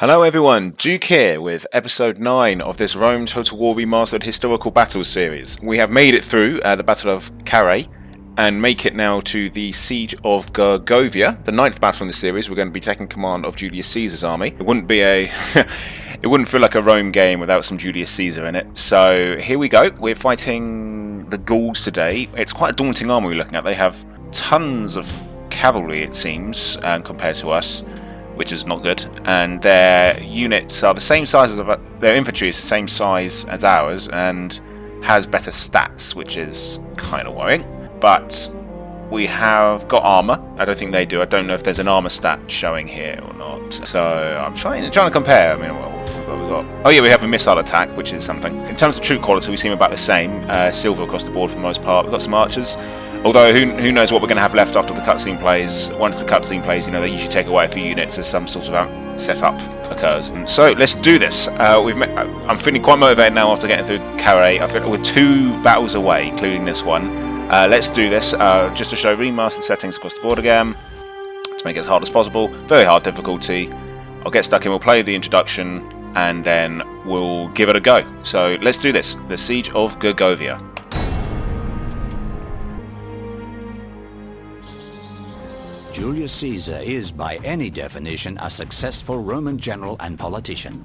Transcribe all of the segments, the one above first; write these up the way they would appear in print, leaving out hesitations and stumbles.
Hello everyone, Duke here with episode 9 of this Rome Total War Remastered Historical Battles series. We have made it through the Battle of Carrhae and make it now to the Siege of Gergovia, the 9th battle in the series. We're going to be taking command of Julius Caesar's army. It wouldn't be it wouldn't feel like a Rome game without some Julius Caesar in it. So here we go, we're fighting the Gauls today. It's quite a daunting army we're looking at. They have tons of cavalry it seems compared to us, which is not good, and their units are the same size as their infantry is the same size as ours and has better stats, which is kind of worrying. But we have got armor. I don't think they do. I don't know if there's an armor stat showing here or not. So I'm trying to compare. I mean, what have we got? Oh yeah, we have a missile attack, which is something. In terms of troop quality, we seem about the same. Silver across the board for the most part. We've got some archers. Although, who knows what we're going to have left after the cutscene plays. Once the cutscene plays, you know, they usually take away a few units as some sort of setup occurs. And so, let's do this. I'm feeling quite motivated now after getting through Carrhae. I feel we're 2 battles away, including this one. Let's do this, just to show remastered settings across the board again, to make it as hard as possible. Very hard difficulty. I'll get stuck in, we'll play the introduction, and then we'll give it a go. So, let's do this. The Siege of Gergovia. Julius Caesar is, by any definition, a successful Roman general and politician.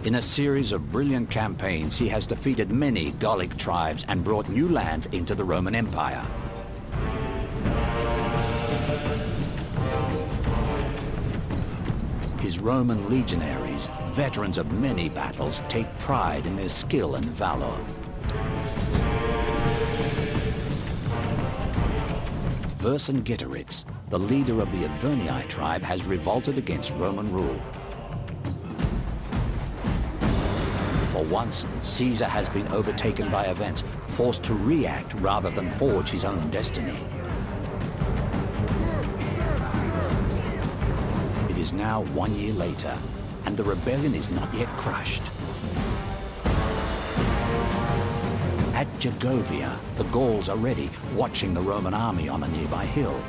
In a series of brilliant campaigns, he has defeated many Gallic tribes and brought new lands into the Roman Empire. His Roman legionaries, veterans of many battles, take pride in their skill and valor. Vercingetorix, the leader of the Advernii tribe, has revolted against Roman rule. For once, Caesar has been overtaken by events, forced to react rather than forge his own destiny. It is now 1 year later, and the rebellion is not yet crushed. At Gergovia, the Gauls are ready, watching the Roman army on a nearby hill.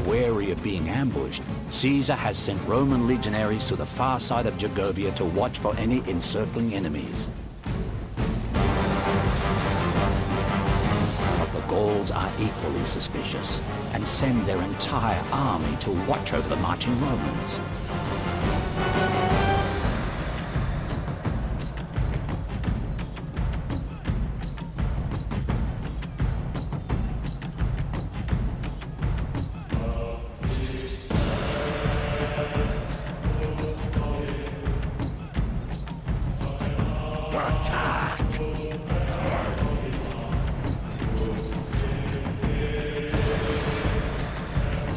Wary of being ambushed, Caesar has sent Roman legionaries to the far side of Gergovia to watch for any encircling enemies. But the Gauls are equally suspicious and send their entire army to watch over the marching Romans.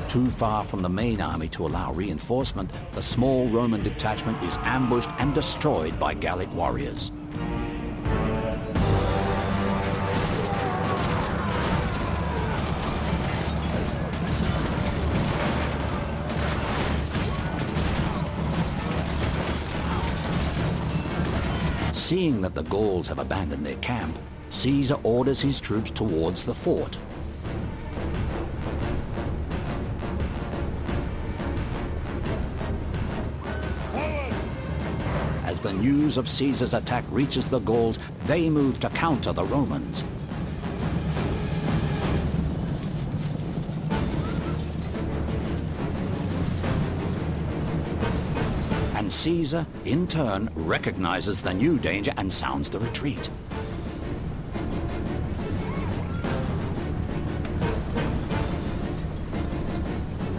Too far from the main army to allow reinforcement, the small Roman detachment is ambushed and destroyed by Gallic warriors. Seeing that the Gauls have abandoned their camp, Caesar orders his troops towards the fort. As the news of Caesar's attack reaches the Gauls, they move to counter the Romans. And Caesar, in turn, recognizes the new danger and sounds the retreat.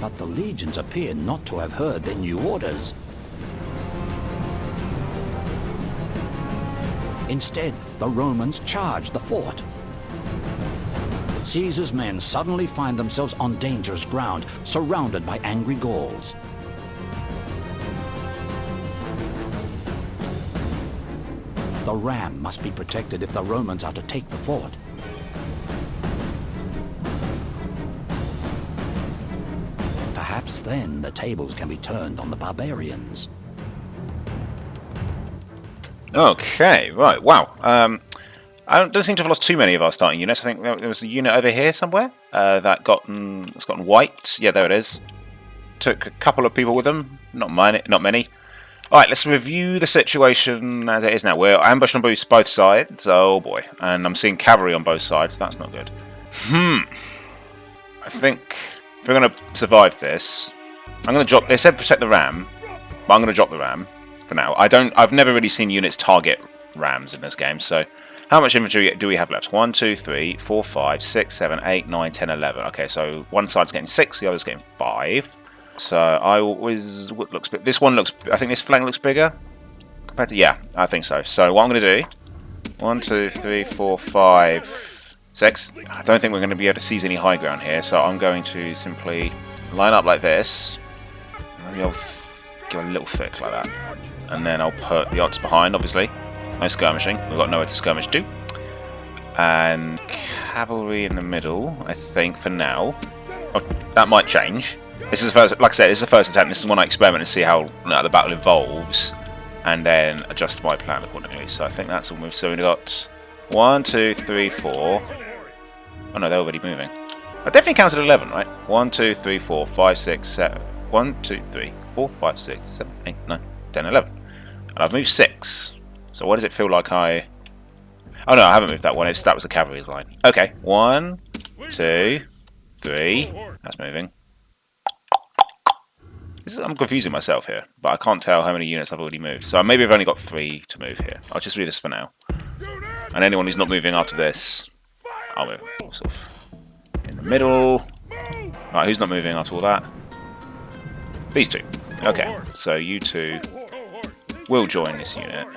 But the legions appear not to have heard their new orders. Instead, the Romans charge the fort. Caesar's men suddenly find themselves on dangerous ground, surrounded by angry Gauls. The ram must be protected if the Romans are to take the fort. Perhaps then the tables can be turned on the barbarians. Okay, right, wow. I don't seem to have lost too many of our starting units. I think there was a unit over here somewhere that's gotten wiped. Yeah, there it is. Took a couple of people with them. Not many. Alright, let's review the situation as it is now. We're ambushed on both sides. Oh boy. And I'm seeing cavalry on both sides. That's not good. I think if we're going to survive this, I'm going to drop... They said protect the ram, but I'm going to drop the ram for now. I've never really seen units target rams in this game, so... How much infantry do we have left? 1, 2, 3, 4, 5, 6, 7, 8, 9, 10, 11. Okay, so one side's getting 6, the other's getting 5. So I always... This one looks... I think this flank looks bigger compared to... Yeah, I think so. So what I'm going to do... 1, 2, 3, 4, 5, 6. I don't think we're going to be able to seize any high ground here, so I'm going to simply line up like this. Maybe I'll give a little thick like that. And then I'll put the ox behind, obviously. No skirmishing. We've got nowhere to skirmish to. And cavalry in the middle, I think, for now. Oh, that might change. This is the first, like I said, this is the first attempt. This is one I experiment and see how the battle evolves, and then adjust my plan accordingly. So I think that's all moved. So we've got 1, 2, 3, 4. Oh no, they're already moving. I definitely counted 11, right? 1, 2, 3, 4, 5, 6, 7. 1, 2, 3, 4, 5, 6, 7, 8, 9, 10, 11. And I've moved 6. So what does it feel like I... Oh no, I haven't moved that one. That was the cavalry's line. Okay, 1, 2, 3. That's moving. I'm confusing myself here, but I can't tell how many units I've already moved. So maybe I've only got 3 to move here. I'll just read this for now. And anyone who's not moving after this, I'll move sort of in the middle. Right, who's not moving after all that? These two. Okay, so you two will join this unit.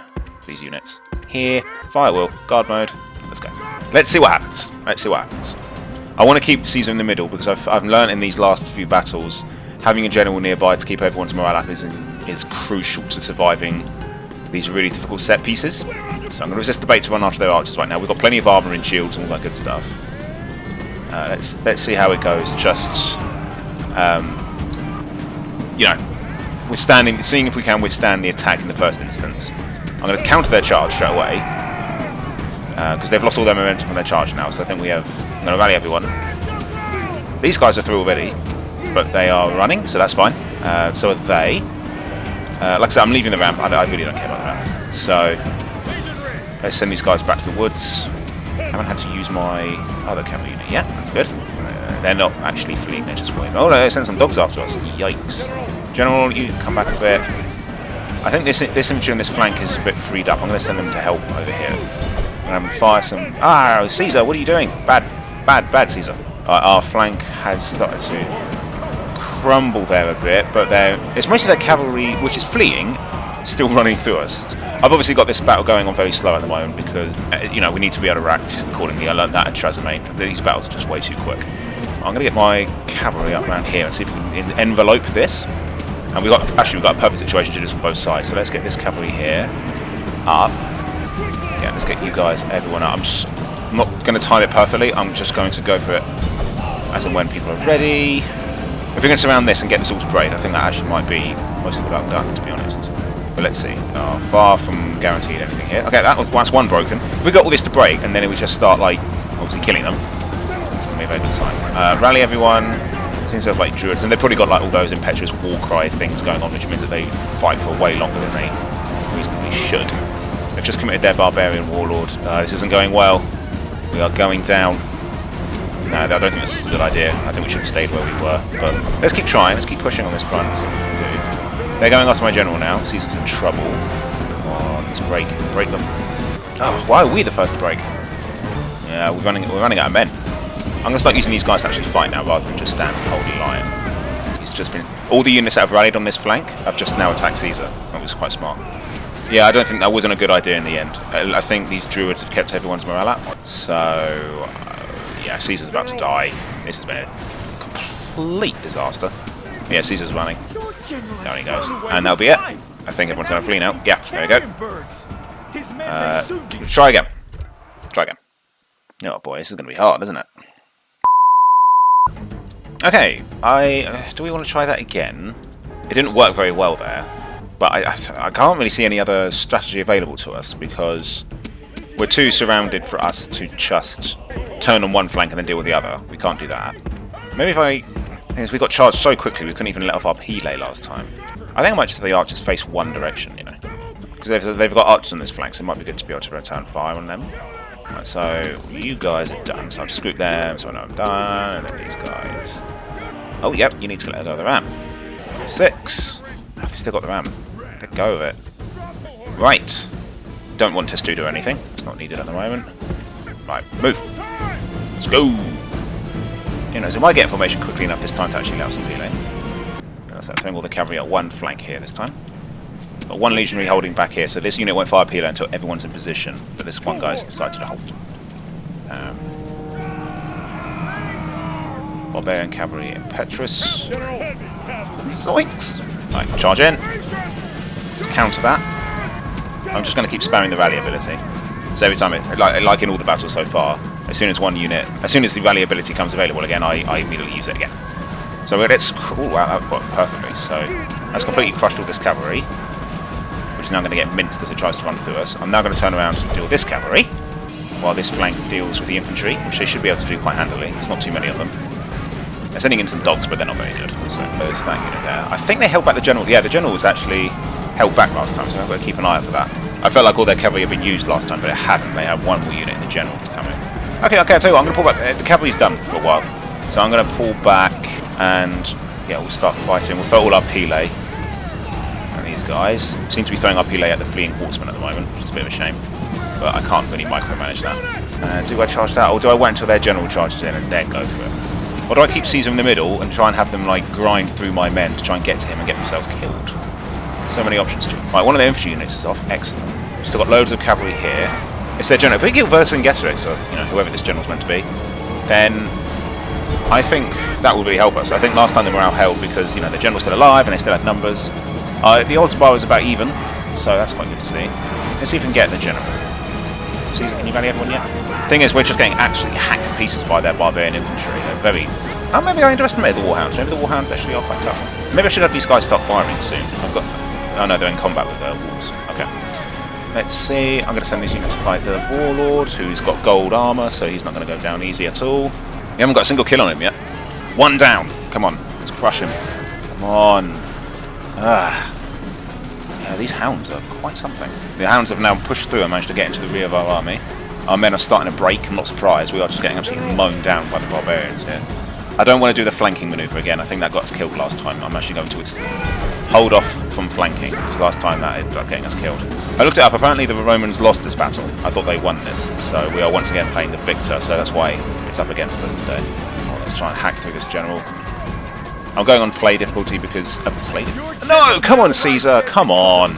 These units here. Fire wheel, guard mode. Let's go. Let's see what happens. Let's see what happens. I want to keep Caesar in the middle because I've learned in these last few battles having a general nearby to keep everyone's morale up is crucial to surviving these really difficult set pieces. So I'm going to resist the bait to run after their archers right now. We've got plenty of armor and shields and all that good stuff. Let's see how it goes. Just you know, seeing if we can withstand the attack in the first instance. I'm going to counter their charge straight away because they've lost all their momentum on their charge now. So I think I'm going to rally everyone. These guys are through already, but they are running, so that's fine. So are they. Like I said, I'm leaving the ramp. I really don't care about that. So let's send these guys back to the woods. I haven't had to use my other cavalry unit yet. That's good. They're not actually fleeing, they're just waiting. Oh no, they sent some dogs after us. Yikes. General, you come back a bit. I think this infantry on this flank is a bit freed up. I'm going to send them to help over here. I'm going to fire some... Ah, Caesar, what are you doing? Bad, Caesar. Our flank has started to crumble there a bit, but it's mostly their cavalry, which is fleeing, still running through us. I've obviously got this battle going on very slow at the moment because, we need to be able to react accordingly. I learned that at Trasimene. These battles are just way too quick. I'm going to get my cavalry up around here and see if we can envelope this. And we've got a perfect situation to do this on both sides. So let's get this cavalry here up. Yeah, let's get you guys, everyone up. I'm not going to time it perfectly. I'm just going to go for it as and when people are ready. If we can surround this and get this all to break, I think that actually might be most of the battle done, to be honest. But let's see. Far from guaranteed anything here. Okay, that's one broken. If we got all this to break and then we just start, obviously killing them, it's going to be a very good sign. Rally everyone. Seems to have druids, and they've probably got all those impetuous war cry things going on, which means that they fight for way longer than they reasonably should. They've just committed their barbarian warlord. This isn't going well. We are going down. No, I don't think this was a good idea. I think we should have stayed where we were. But let's keep trying. Let's keep pushing on this front. See what we can do. They're going after my general now. Caesar's in trouble. Come on, let's break them. Oh, why are we the first to break? Yeah, we're running out of men. I'm going to start using these guys to actually fight now rather than just stand and hold the line. He's just been... All the units that have rallied on this flank have just now attacked Caesar. That was quite smart. Yeah, I don't think that wasn't a good idea in the end. I think these druids have kept everyone's morale up. So, yeah, Caesar's about to die. This has been a complete disaster. Yeah, Caesar's running. Down he goes. And that'll be it. I think everyone's going to flee now. Yeah, there we go. Try again. Oh boy, this is going to be hard, isn't it? Okay, do we want to try that again? It didn't work very well there. But I can't really see any other strategy available to us because we're too surrounded for us to just turn on one flank and then deal with the other. We can't do that. Maybe if we got charged so quickly we couldn't even let off our Pelé last time. I think I might just have the archers face one direction, you know. Because they've got archers on this flank, so it might be good to be able to return fire on them. Right, so you guys are done, so I'll just group them, so I know I'm done, and then these guys. Oh, yep, you need to let go of the ram. 6. I've still got the ram. Let go of it. Right. Don't want to do anything. It's not needed at the moment. Right, move. Let's go. You know, so we might get information quickly enough this time to actually let out some Pelé. That's that thing, all the cavalry at one flank here this time. Got one legionary holding back here, so this unit won't fire Pelé until everyone's in position. But this one guy's decided to hold. Barbarian cavalry in Petrus. Zoinks! Right, charge in. Let's counter that. I'm just going to keep spamming the rally ability. So every time, like in all the battles so far, as soon as the rally ability comes available again, I immediately use it again. So let's... Oh wow, that worked perfectly. So that's completely crushed all this cavalry, which is now going to get minced as it tries to run through us. I'm now going to turn around and deal with this cavalry, while this flank deals with the infantry, which they should be able to do quite handily. There's not too many of them. They're sending in some dogs, but they're not very good. So there's that unit there. I think they held back the general. Yeah, the general was actually held back last time, so I've got to keep an eye out for that. I felt like all their cavalry had been used last time, but it hadn't. They had one more unit in the general to come in. Okay, I'll tell you what, I'm going to pull back. The cavalry's done for a while, so I'm going to pull back and, yeah, we'll start fighting. We'll throw all our Pelé. And these guys seem to be throwing our Pelé at the fleeing horsemen at the moment, which is a bit of a shame. But I can't really micromanage that. Do I charge that, or do I wait until their general charges in and then go for it? Or do I keep Caesar in the middle and try and have them like grind through my men to try and get to him and get themselves killed? So many options. Right, one of the infantry units is off. Excellent. We've still got loads of cavalry here. It's their general. If we kill Vercingetorix, or whoever this general's meant to be, then I think that will really help us. I think last time they were outheld because the general's still alive and they still had numbers. The odds bar is about even, so that's quite good to see. Let's see if we can get the general. Caesar, can you rally everyone yet? Thing is, we're just getting absolutely hacked to pieces by their barbarian infantry. They're very... Oh, maybe I underestimated the warhounds. Maybe the warhounds actually are quite tough. Maybe I should have these guys start firing soon. Oh no, they're in combat with their wolves. Okay. Let's see. I'm going to send these units to fight the warlord, who's got gold armor, so he's not going to go down easy at all. We haven't got a single kill on him yet. One down. Come on, let's crush him. Come on. Yeah, these hounds are quite something. The hounds have now pushed through and managed to get into the rear of our army. Our men are starting to break. I'm not surprised. We are just getting absolutely mown down by the barbarians here. I don't want to do the flanking maneuver again. I think that got us killed last time. I'm actually going to hold off from flanking, because last time that ended up getting us killed. I looked it up. Apparently the Romans lost this battle. I thought they won this. So we are once again playing the victor, so that's why it's up against us today. Oh, let's try and hack through this general. I'm going on play difficulty because... No! Come on, Caesar! Come on!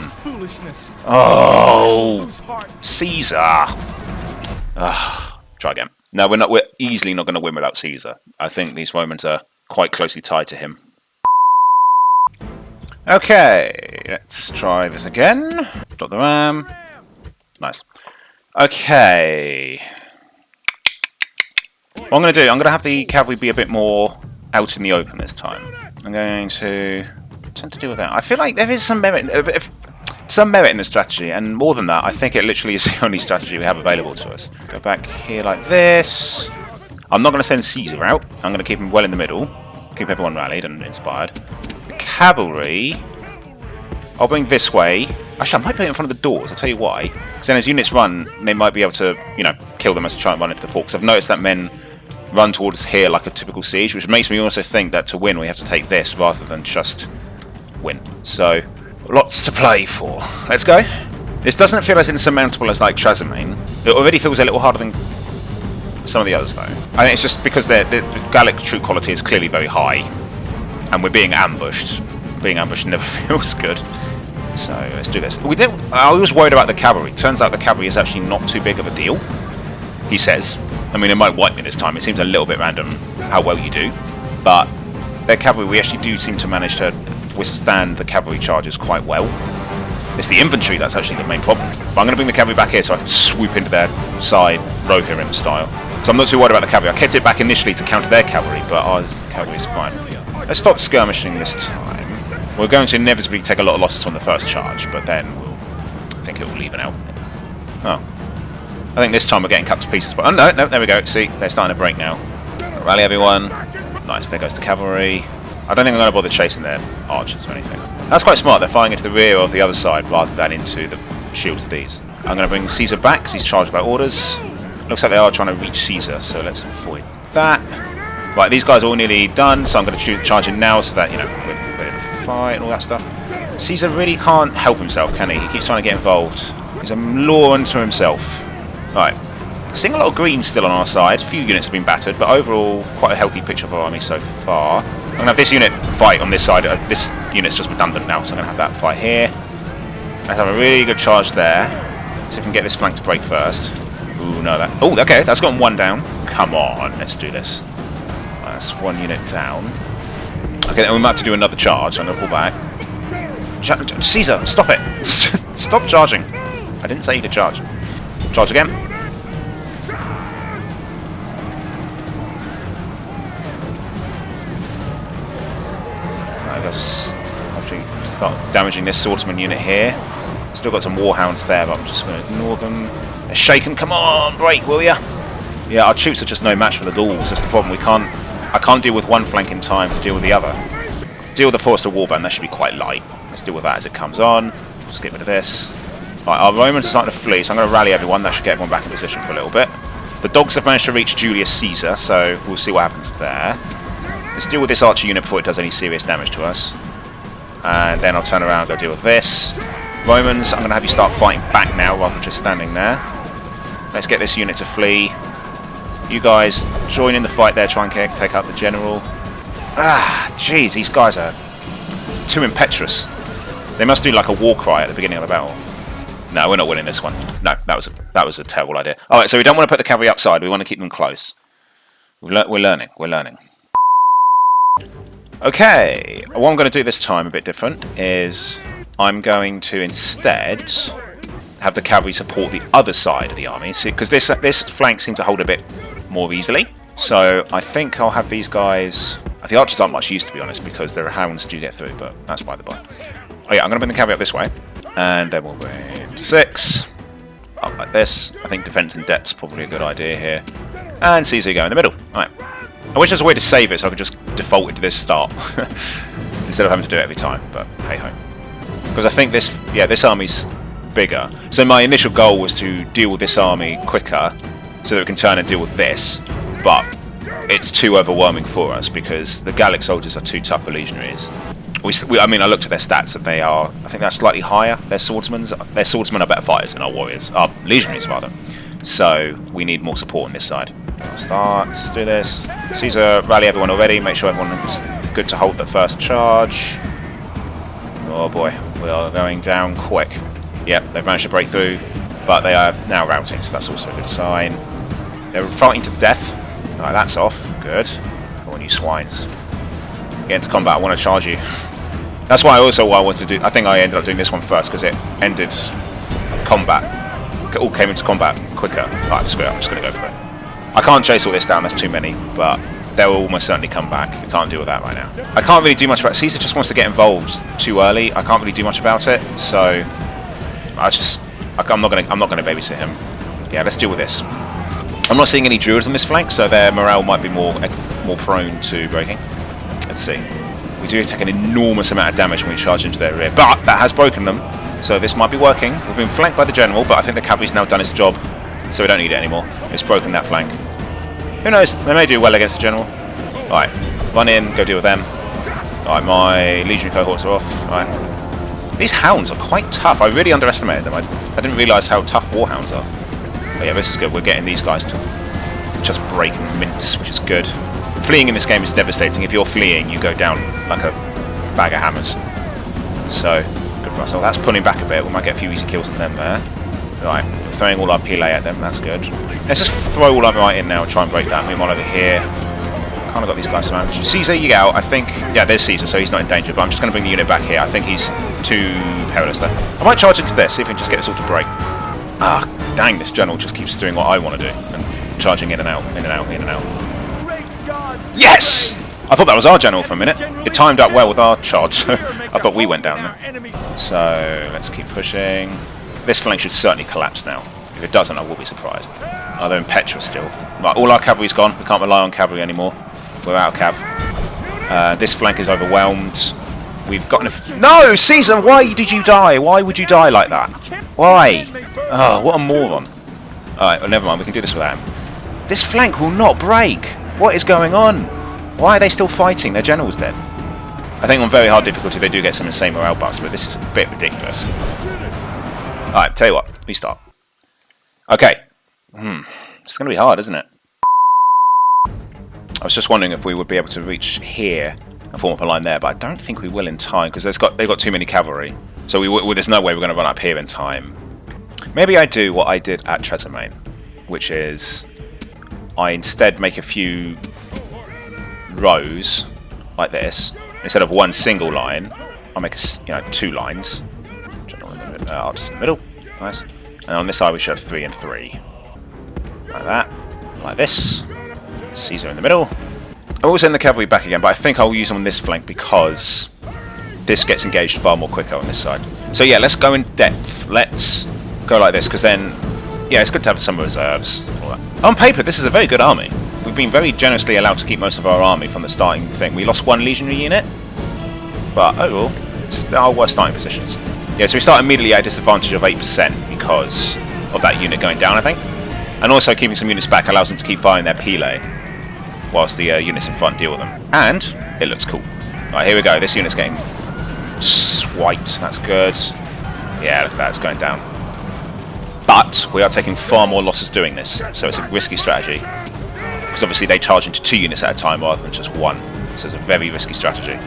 Oh! Caesar! Try again. No, we're easily not going to win without Caesar. I think these Romans are quite closely tied to him. Okay, let's try this again. Drop the ram. Nice. Okay. What I'm going to do, I'm going to have the cavalry be a bit more out in the open this time. I'm going to tend to do with that. I feel like there is some merit in the strategy, and more than that, I think it literally is the only strategy we have available to us. Go back here like this. I'm not going to send Caesar out. I'm going to keep him well in the middle. Keep everyone rallied and inspired. The cavalry, I'll bring this way. Actually, I might put it in front of the doors. I'll tell you why. Because then as units run, they might be able to, kill them as they try and run into the fort. Because I've noticed that men run towards here like a typical siege, which makes me also think that to win we have to take this rather than just win. So, lots to play for. Let's go. This doesn't feel as insurmountable as like Trasimene. It already feels a little harder than some of the others though. I think it's just because the Gallic troop quality is clearly very high, and we're being ambushed. Being ambushed never feels good. So let's do this. I was worried about the cavalry. Turns out the cavalry is actually not too big of a deal, he says. I mean, it might wipe me this time. It seems a little bit random how well you do. But their cavalry, we actually do seem to manage to withstand the cavalry charges quite well. It's the infantry that's actually the main problem. But I'm going to bring the cavalry back here so I can swoop into their side Rohirrim style. So I'm not too worried about the cavalry. I kept it back initially to counter their cavalry, but ours cavalry is fine. Let's stop skirmishing this time. We're going to inevitably take a lot of losses on the first charge, but then I think it will even out. Oh. I think this time we're getting cut to pieces. But oh no, there we go. See, they're starting to break now. Rally everyone. Nice, there goes the cavalry. I don't think I'm going to bother chasing their archers or anything. That's quite smart. They're firing into the rear of the other side rather than into the shields of these. I'm going to bring Caesar back because he's charged by orders. Looks like they are trying to reach Caesar, so let's avoid that. Right, these guys are all nearly done, so I'm going to charge in now so that, you know, we're in a fight and all that stuff. Caesar really can't help himself, can he? He keeps trying to get involved. He's a law unto himself. Right. Seeing a lot of green still on our side. A few units have been battered, but overall, quite a healthy picture of our army so far. I'm going to have this unit fight on this side. This unit's just redundant now, so I'm going to have that fight here. Let's have a really good charge there. See if we can get this flank to break first. Ooh, no, that... Oh, okay, that's gotten one down. Come on, let's do this. Right, that's one unit down. Okay, then we might have to do another charge. I'm going to pull back. Caesar, stop it! Stop charging. I didn't say you could charge. Charge again. Right, let's actually start damaging this swordsman unit here. Still got some warhounds there, but I'm just going to ignore them. They're shaken. Come on, break, will ya? Yeah, our troops are just no match for the Gauls. That's the problem. I can't deal with one flank in time to deal with the other. Deal with the Forester Warband. That should be quite light. Let's deal with that as it comes on. Just get rid of this. Right, our Romans are starting to flee, so I'm going to rally everyone. That should get everyone back in position for a little bit. The dogs have managed to reach Julius Caesar, so we'll see what happens there. Let's deal with this archer unit before it does any serious damage to us. And then I'll turn around and go deal with this. Romans, I'm going to have you start fighting back now rather than just standing there. Let's get this unit to flee. You guys join in the fight there, try and take out the general. Ah, jeez, these guys are too impetuous. They must do like a war cry at the beginning of the battle. No, we're not winning this one. No, that was a terrible idea. Alright, so we don't want to put the cavalry upside, we want to keep them close. We're learning. Okay, what I'm going to do this time, a bit different, is I'm going to instead have the cavalry support the other side of the army, because this flank seems to hold a bit more easily. So I think I'll have these guys... The archers aren't much use, to be honest, because there are hounds to get through, but that's by the by. Oh yeah, I'm going to bring the cavalry up this way, and then we'll bring 6 up like this. I think defense in depth is probably a good idea here. And Caesar go in the middle. Alright. I wish there was a way to save it so I could just default it to this start instead of having to do it every time, but hey ho. Because I think this army's bigger. So my initial goal was to deal with this army quicker so that we can turn and deal with this, but it's too overwhelming for us because the Gallic soldiers are too tough for legionaries. I mean, I looked at their stats and they are, I think they're slightly higher. Their swordsmen are better fighters than our warriors, our legionaries rather. So we need more support on this side. Let's do this. Caesar, rally everyone already, make sure everyone's good to hold the first charge. Oh boy, we are going down quick. Yep, they've managed to break through, but they are now routing, so that's also a good sign. They're fighting to the death. Alright, that's off. Good. Come on, you swines. Get into combat, I want to charge you. That's why I wanted to do... I think I ended up doing this one first, because it ended combat. It all came into combat quicker. Alright, screw it, I'm just going to go for it. I can't chase all this down, that's too many, but they'll almost certainly come back. We can't deal with that right now. I can't really do much about it. Caesar just wants to get involved too early. I can't really do much about it, so... I'm not going to babysit him. Yeah, let's deal with this. I'm not seeing any druids on this flank, so their morale might be more prone to breaking. Let's see. We do take an enormous amount of damage when we charge into their rear, but that has broken them, so this might be working. We've been flanked by the general, but I think the cavalry's now done its job, so we don't need it anymore. It's broken that flank. Who knows? They may do well against the general. Alright, run in, go deal with them. Alright, my legionary cohorts are off. Alright. These hounds are quite tough. I really underestimated them. I didn't realise how tough warhounds are. But yeah, this is good. We're getting these guys to just break and mince, which is good. Fleeing in this game is devastating. If you're fleeing, you go down like a bag of hammers. So, good for us. So that's pulling back a bit. We might get a few easy kills on them there. Right, we're throwing all our pile at them. That's good. Let's just throw all our might in now and try and break that. Move on over here. Kind of got these guys surrounded. Caesar, you get out. I think... Yeah, there's Caesar, so he's not in danger. But I'm just going to bring the unit back here. I think he's too perilous there. I might charge into this, see if we can just get this all to break. Ah, dang, this general just keeps doing what I want to do. And charging in and out, in and out, in and out. Yes! I thought that was our general for a minute. It timed up well with our charge, so I thought we went down there. So let's keep pushing. This flank should certainly collapse now. If it doesn't, I will be surprised. Oh, they're in Petra still. Right, all our cavalry's gone. We can't rely on cavalry anymore. We're out of cav. This flank is overwhelmed. We've got No, Caesar, why did you die? Why would you die like that? Why? Oh, what a moron. Alright, well, never mind. We can do this without him. This flank will not break. What is going on? Why are they still fighting? Their general's dead. I think on very hard difficulty they do get some insane morale buffs, but this is a bit ridiculous. Alright, tell you what. We start. Okay. It's going to be hard, isn't it? I was just wondering if we would be able to reach here and form up a line there, but I don't think we will in time, because they've got too many cavalry. So there's no way we're going to run up here in time. Maybe I do what I did at Trasimene, which is I instead make a few rows like this. Instead of one single line, I'll make two lines. General in the archers in the middle. Nice. And on this side we should have 3 and 3. Like that. Like this. Caesar in the middle. I'll also send the cavalry back again, but I think I'll use them on this flank because this gets engaged far more quicker on this side. So yeah, let's go in depth. Let's go like this, because then, yeah, it's good to have some reserves. All that. On paper, this is a very good army. We've been very generously allowed to keep most of our army from the starting thing. We lost 1 legionary unit, but overall, it's our worst starting positions. Yeah, so we start immediately at a disadvantage of 8% because of that unit going down, I think. And also keeping some units back allows them to keep firing their pile, whilst the units in front deal with them. And it looks cool. Right, here we go. This unit's getting swiped. That's good. Yeah, look at that. It's going down. But we are taking far more losses doing this, so it's a risky strategy. Because obviously they charge into 2 units at a time rather than just 1. So it's a very risky strategy.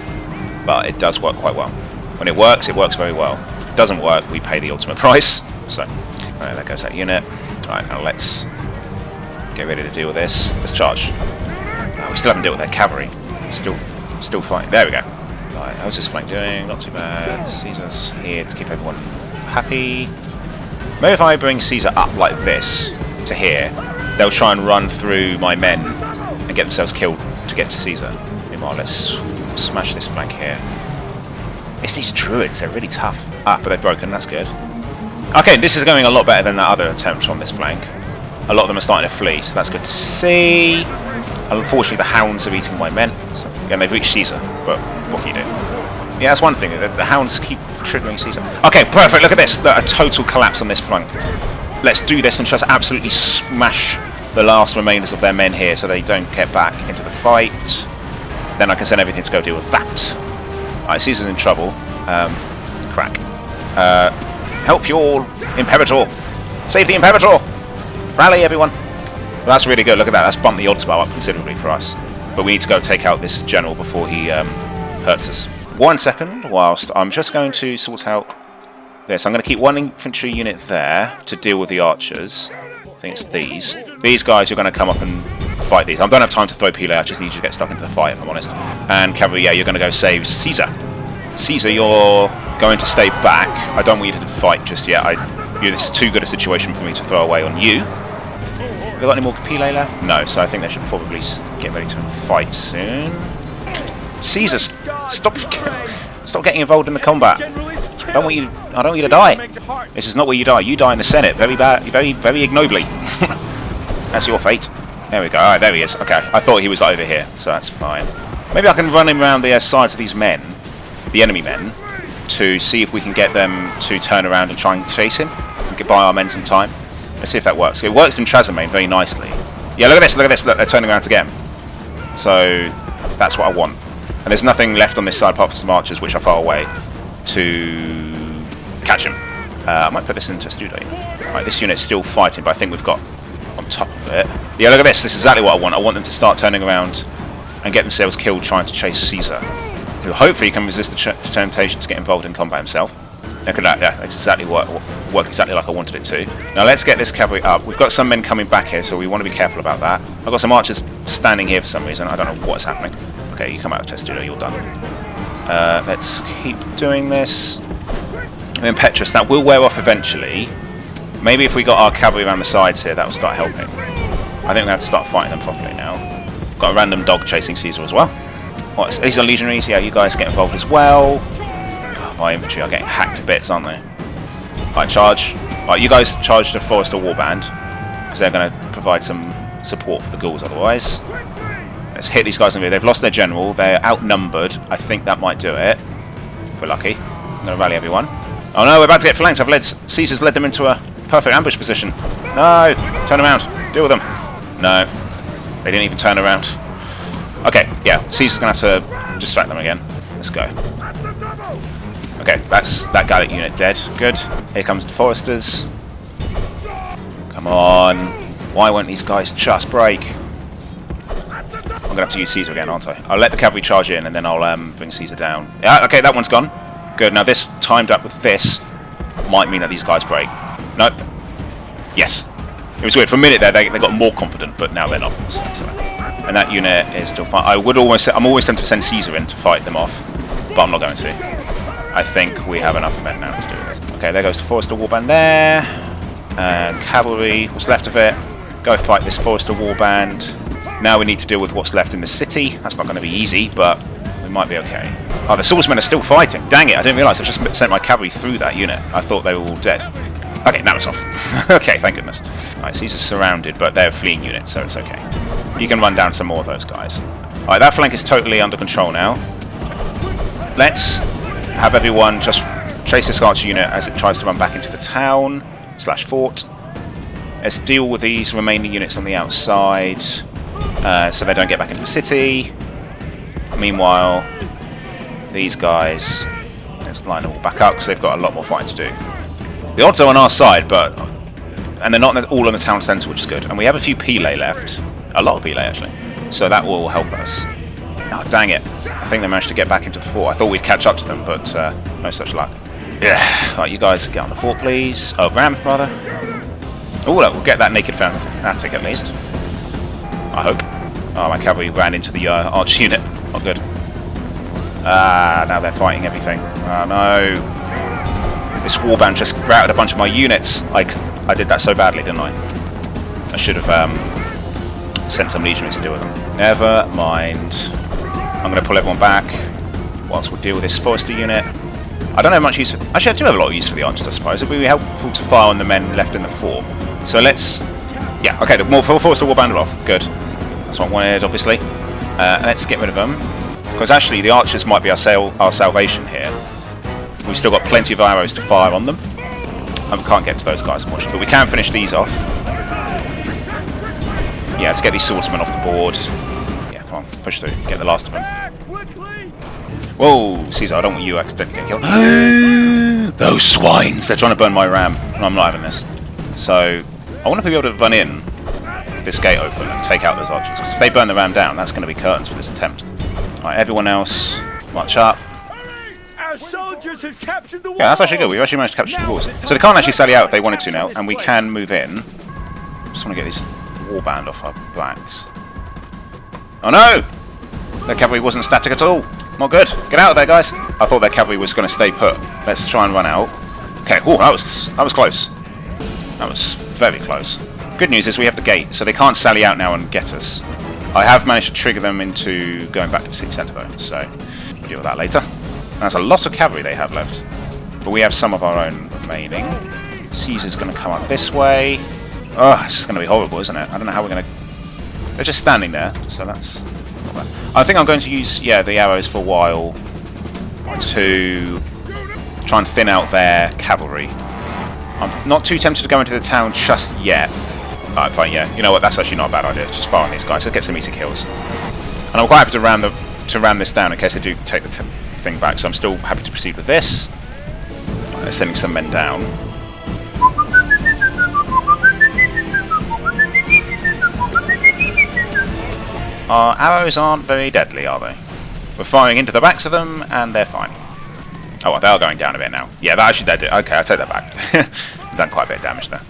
But it does work quite well. When it works very well. If it doesn't work, we pay the ultimate price. So, alright, there goes that unit. Alright, now let's get ready to deal with this. Let's charge. We still haven't dealt with their cavalry. Still fighting. There we go. Right, how's this flank doing? Not too bad. Caesar's here to keep everyone happy. Maybe if I bring Caesar up like this to here, they'll try and run through my men and get themselves killed to get to Caesar. Meanwhile, let's smash this flank here. It's these druids. They're really tough. But they're broken. That's good. Okay, this is going a lot better than that other attempt on this flank. A lot of them are starting to flee, so that's good to see. Unfortunately, the hounds are eating my men. So, again, they've reached Caesar, but what can you do? Yeah, that's one thing. The hounds keep triggering Caesar. Okay, perfect. Look at this. A total collapse on this flank. Let's do this and just absolutely smash the last remainders of their men here so they don't get back into the fight. Then I can send everything to go deal with that. Alright, Caesar's in trouble. Crack. Help your Imperator! Save the Imperator! Rally, everyone! Well, that's really good. Look at that. That's bumped the odds bar up considerably for us. But we need to go take out this general before he hurts us. 1 second, whilst I'm just going to sort out this. I'm going to keep 1 infantry unit there to deal with the archers. I think it's these. These guys are going to come up and fight these. I don't have time to throw pile. I just need you to get stuck into the fight, if I'm honest. And cavalry, yeah, you're going to go save Caesar. Caesar, you're going to stay back. I don't want you to fight just yet. This is too good a situation for me to throw away on you. Have they got any more pile left? No, so I think they should probably get ready to fight soon. Caesar, stop getting involved in the combat. I don't want you to die. This is not where you die. You die in the Senate. Very bad, very ignobly. That's your fate. There we go. Alright, there he is. Okay, I thought he was over here, so that's fine. Maybe I can run him around the sides of these men, the enemy men, to see if we can get them to turn around and try and chase him and get by our men some time. Let's see if that works. It works in Trasimene very nicely. Yeah, look at this, look, they're turning around again. So, that's what I want. And there's nothing left on this side apart from some archers, which are far away, to catch him. I might put this into a studio. Right, this unit's still fighting, but I think we've got on top of it. Yeah, look at this. This is exactly what I want. I want them to start turning around and get themselves killed trying to chase Caesar, who hopefully can resist the temptation to get involved in combat himself. Look at that. Yeah, that's exactly worked exactly like I wanted it to. Now let's get this cavalry up. We've got some men coming back here, so we want to be careful about that. I've got some archers standing here for some reason. I don't know what's happening. Okay, you come out of test studio. You're done. Let's keep doing this. And then Petrus, that will wear off eventually. Maybe if we got our cavalry around the sides here, that will start helping. I think we have to start fighting them properly now. Got a random dog chasing Caesar as well. What, these are legionaries? Yeah, you guys get involved as well. Oh, my infantry are getting hacked to bits, aren't they? Right, charge. Right, you guys charge the Forester Warband, because they're going to provide some support for the Gauls otherwise. Let's hit these guys in the rear. They've lost their general. They're outnumbered. I think that might do it. If we're lucky. I'm going to rally everyone. Oh no, we're about to get flanked. Caesar's led them into a perfect ambush position. No! Turn around. Deal with them. No. They didn't even turn around. Okay, yeah. Caesar's going to have to distract them again. Let's go. Okay, that's that Gallic unit dead. Good. Here comes the Foresters. Come on. Why won't these guys just break? I'm going to have to use Caesar again, aren't I? I'll let the cavalry charge in and then I'll bring Caesar down. Yeah, okay, that one's gone. Good. Now this, timed up with this, might mean that these guys break. Nope. Yes. It was weird. For a minute there, they got more confident, but now they're not. So. And that unit is still fine. I'm always tempted to send Caesar in to fight them off, but I'm not going to. I think we have enough men now to do this. Okay, there goes the Forester Warband there. And cavalry, what's left of it. Go fight this Forester Warband. Now we need to deal with what's left in the city. That's not going to be easy, but we might be okay. Oh, the swordsmen are still fighting. Dang it, I didn't realise I just sent my cavalry through that unit. I thought they were all dead. Okay, now it's off. Okay, thank goodness. Alright, Caesar's surrounded, but they're fleeing units, so it's okay. You can run down some more of those guys. Alright, that flank is totally under control now. Let's have everyone just chase this archer unit as it tries to run back into the town / fort. Let's deal with these remaining units on the outside so they don't get back into the city. Meanwhile, these guys, let's line them all back up because they've got a lot more fighting to do. The odds are on our side, and they're not all in the town centre, which is good. And we have a few Pile left, a lot of Pile actually, so that will help us. Oh, dang it! I think they managed to get back into the fort. I thought we'd catch up to them, but no such luck. Yeah. Right, you guys get on the fort, please. Oh, ram rather. Oh, look, we'll get that naked fanatic at least. I hope. Oh, my cavalry ran into the arch unit. Not good. Ah, now they're fighting everything. Oh no. This warband just routed a bunch of my units. I did that so badly, didn't I? I should have sent some legionaries to deal with them. Never mind. I'm going to pull everyone back whilst we'll deal with this Forester unit. I don't have much use for... Actually, I do have a lot of use for the archers, I suppose. It would be helpful to fire on the men left in the fort. So let's... Yeah, okay, the more Forester warband off. Good. That's what I wanted, obviously. Let's get rid of them. Because actually, the archers might be our salvation here. We've still got plenty of arrows to fire on them. And we can't get to those guys, unfortunately. But we can finish these off. Yeah, let's get these swordsmen off the board. Yeah, come on, push through. Get the last of them. Whoa, Caesar, I don't want you accidentally to get killed. Those swines! They're trying to burn my ram. And I'm not having this. So, I wonder if we'll be able to run in with this gate open and take out those archers. Because if they burn the ram down, that's going to be curtains for this attempt. Alright, everyone else, march up. Our soldiers have captured the walls. Yeah, that's actually good. We've actually managed to capture the walls. So they can't actually sally out if they wanted to now, and we can move in. Just want to get this warband off our backs. Oh no! Their cavalry wasn't static at all. Not good. Get out of there, guys. I thought their cavalry was going to stay put. Let's try and run out. Okay. Oh, that was close. That was very close. Good news is we have the gate, so they can't sally out now and get us. I have managed to trigger them into going back to the city centre though, so we'll deal with that later. And that's a lot of cavalry they have left. But we have some of our own remaining. Caesar's going to come up this way. Oh, this is going to be horrible, isn't it? I don't know how we're going to... They're just standing there, so that's not bad. I think I'm going to use, yeah, the arrows for a while to try and thin out their cavalry. I'm not too tempted to go into the town just yet. Alright, fine, yeah. You know what, that's actually not a bad idea. Just fire on these guys, let's get some easy kills. And I'm quite happy to ram this down in case they do take the thing back, so I'm still happy to proceed with this. Right, sending some men down. Our arrows aren't very deadly, are they? We're firing into the backs of them, and they're fine. Oh, well, they are going down a bit now. Yeah, that did. Okay, I'll take that back. Done quite a bit of damage there.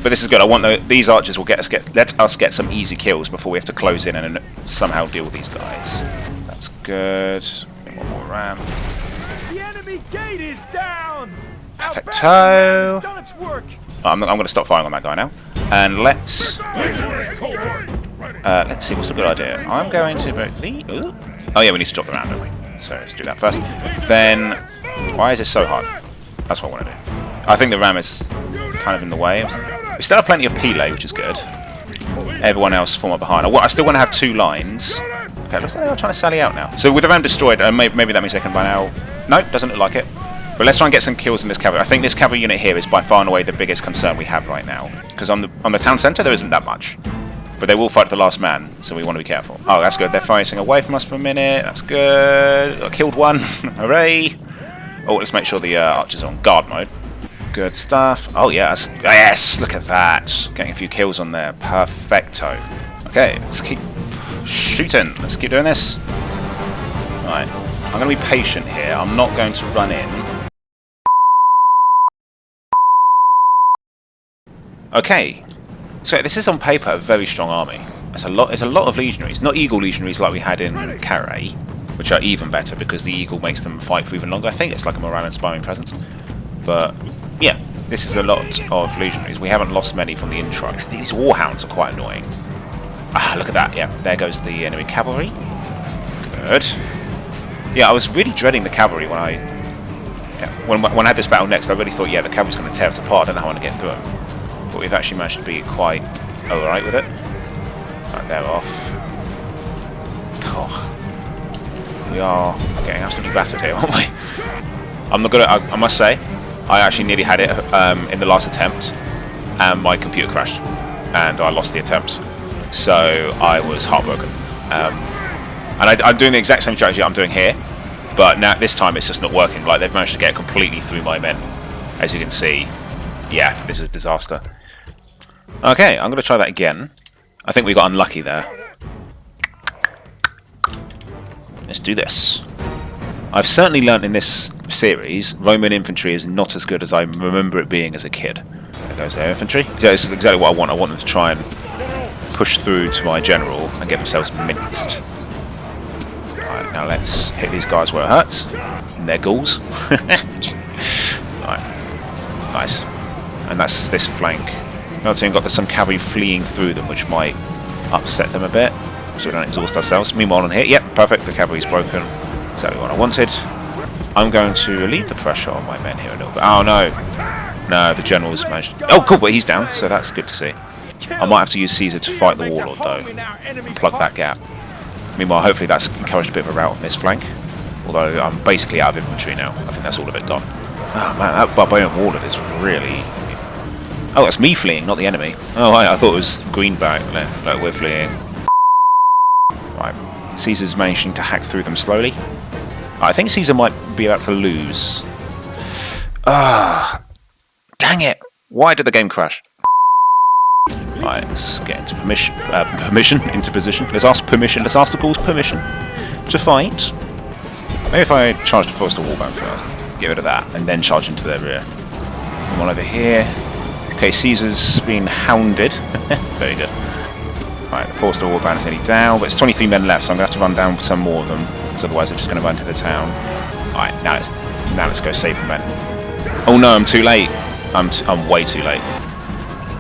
But this is good. I want these archers will let us get some easy kills before we have to close in and somehow deal with these guys. That's good. One more ram. The enemy gate is down. Perfecto. Done its work. I'm going to stop firing on that guy now. And let's see what's a good idea. I'm going to Oh yeah, we need to drop the ram, don't we? So let's do that first. Then, why is this so hard? That's what I want to do. I think the ram is kind of in the way. We still have plenty of Pile, which is good. Everyone else form up behind. I still want to have 2 lines. Okay, looks like they're trying to sally out now. So with the ram destroyed, maybe that means they can run out. No, doesn't look like it. But let's try and get some kills in this cavalry. I think this cavalry unit here is by far and away the biggest concern we have right now. Because on the town centre, there isn't that much. But they will fight the last man, so we want to be careful. Oh, that's good. They're fighting away from us for a minute. That's good. I killed one. Hooray. Oh, let's make sure the archer's on guard mode. Good stuff. Oh, yes. Yes, look at that. Getting a few kills on there. Perfecto. Okay, let's keep shooting. Let's keep doing this. Right. I'm going to be patient here. I'm not going to run in. Okay. So this is on paper a very strong army. It's a lot of legionaries. Not eagle legionaries like we had in Carré, which are even better because the eagle makes them fight for even longer. I think it's like a morale-inspiring presence. But yeah, this is a lot of legionaries. We haven't lost many from the intro. These warhounds are quite annoying. Ah, look at that. Yeah, there goes the enemy cavalry. Good. Yeah, I was really dreading the cavalry when when I had this battle next. I really thought, yeah, the cavalry's going to tear us apart. I don't know how I'm going to get through them. But we've actually managed to be quite alright with it. Right, they're off. God. We are getting absolutely battered here, aren't we? I must say, I actually nearly had it in the last attempt, and my computer crashed, and I lost the attempt. So I was heartbroken. And I'm doing the exact same strategy I'm doing here, but now this time it's just not working. Like, they've managed to get completely through my men. As you can see, yeah, this is a disaster. Okay, I'm going to try that again. I think we got unlucky there. Let's do this. I've certainly learnt in this series, Roman infantry is not as good as I remember it being as a kid. There goes their infantry. Yeah, this is exactly what I want. I want them to try and push through to my general and get themselves minced. Alright, now let's hit these guys where it hurts. And they're ghouls. Alright. Nice. And that's this flank. Another team got some cavalry fleeing through them, which might upset them a bit, so we don't exhaust ourselves. Meanwhile on here, yep, perfect, the cavalry's broken. Exactly what I wanted. I'm going to relieve the pressure on my men here a little bit. Oh no! No, the general's managed. Oh cool, but he's down, so that's good to see. I might have to use Caesar to fight the warlord though, and plug that gap. Meanwhile, hopefully that's encouraged a bit of a rout on this flank. Although I'm basically out of infantry now. I think that's all of it gone. Oh man, that barbarian warlord is really... Oh, that's me fleeing, not the enemy. Oh, I thought it was Greenback. No, we're fleeing. Right, Caesar's managing to hack through them slowly. I think Caesar might be about to lose. Ah, dang it! Why did the game crash? Right, let's get into into position. Let's ask permission. Let's ask the Gauls permission to fight. Maybe if I charge the Forster Warband first, get rid of that, and then charge into their rear. Come on over here. Okay, Caesar's been hounded. Very good. Right, the Forster Warband is nearly down, but it's 23 men left, so I'm going to have to run down some more of them, because otherwise they're just going to run to the town. Alright, now let's go save the men. Oh no, I'm too late. I'm way too late.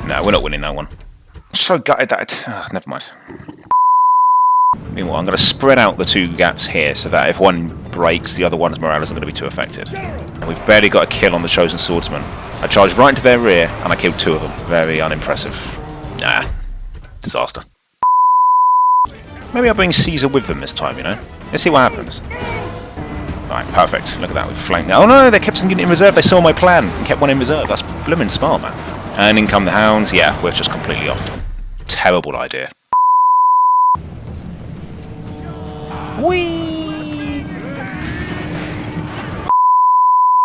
No, we're not winning that one. I'm so gutted that never mind. Meanwhile, I'm going to spread out the 2 gaps here, so that if one breaks, the other one's morale isn't going to be too affected. And we've barely got a kill on the chosen swordsman. I charged right into their rear, and I killed 2 of them. Very unimpressive. Nah. Disaster. Maybe I'll bring Caesar with them this time, you know? Let's see what happens. Right, perfect. Look at that, we've flanked. Oh no, they kept something in reserve. They saw my plan and kept one in reserve. That's blooming smart, man. And in come the hounds. Yeah, we're just completely off. Terrible idea. Whee!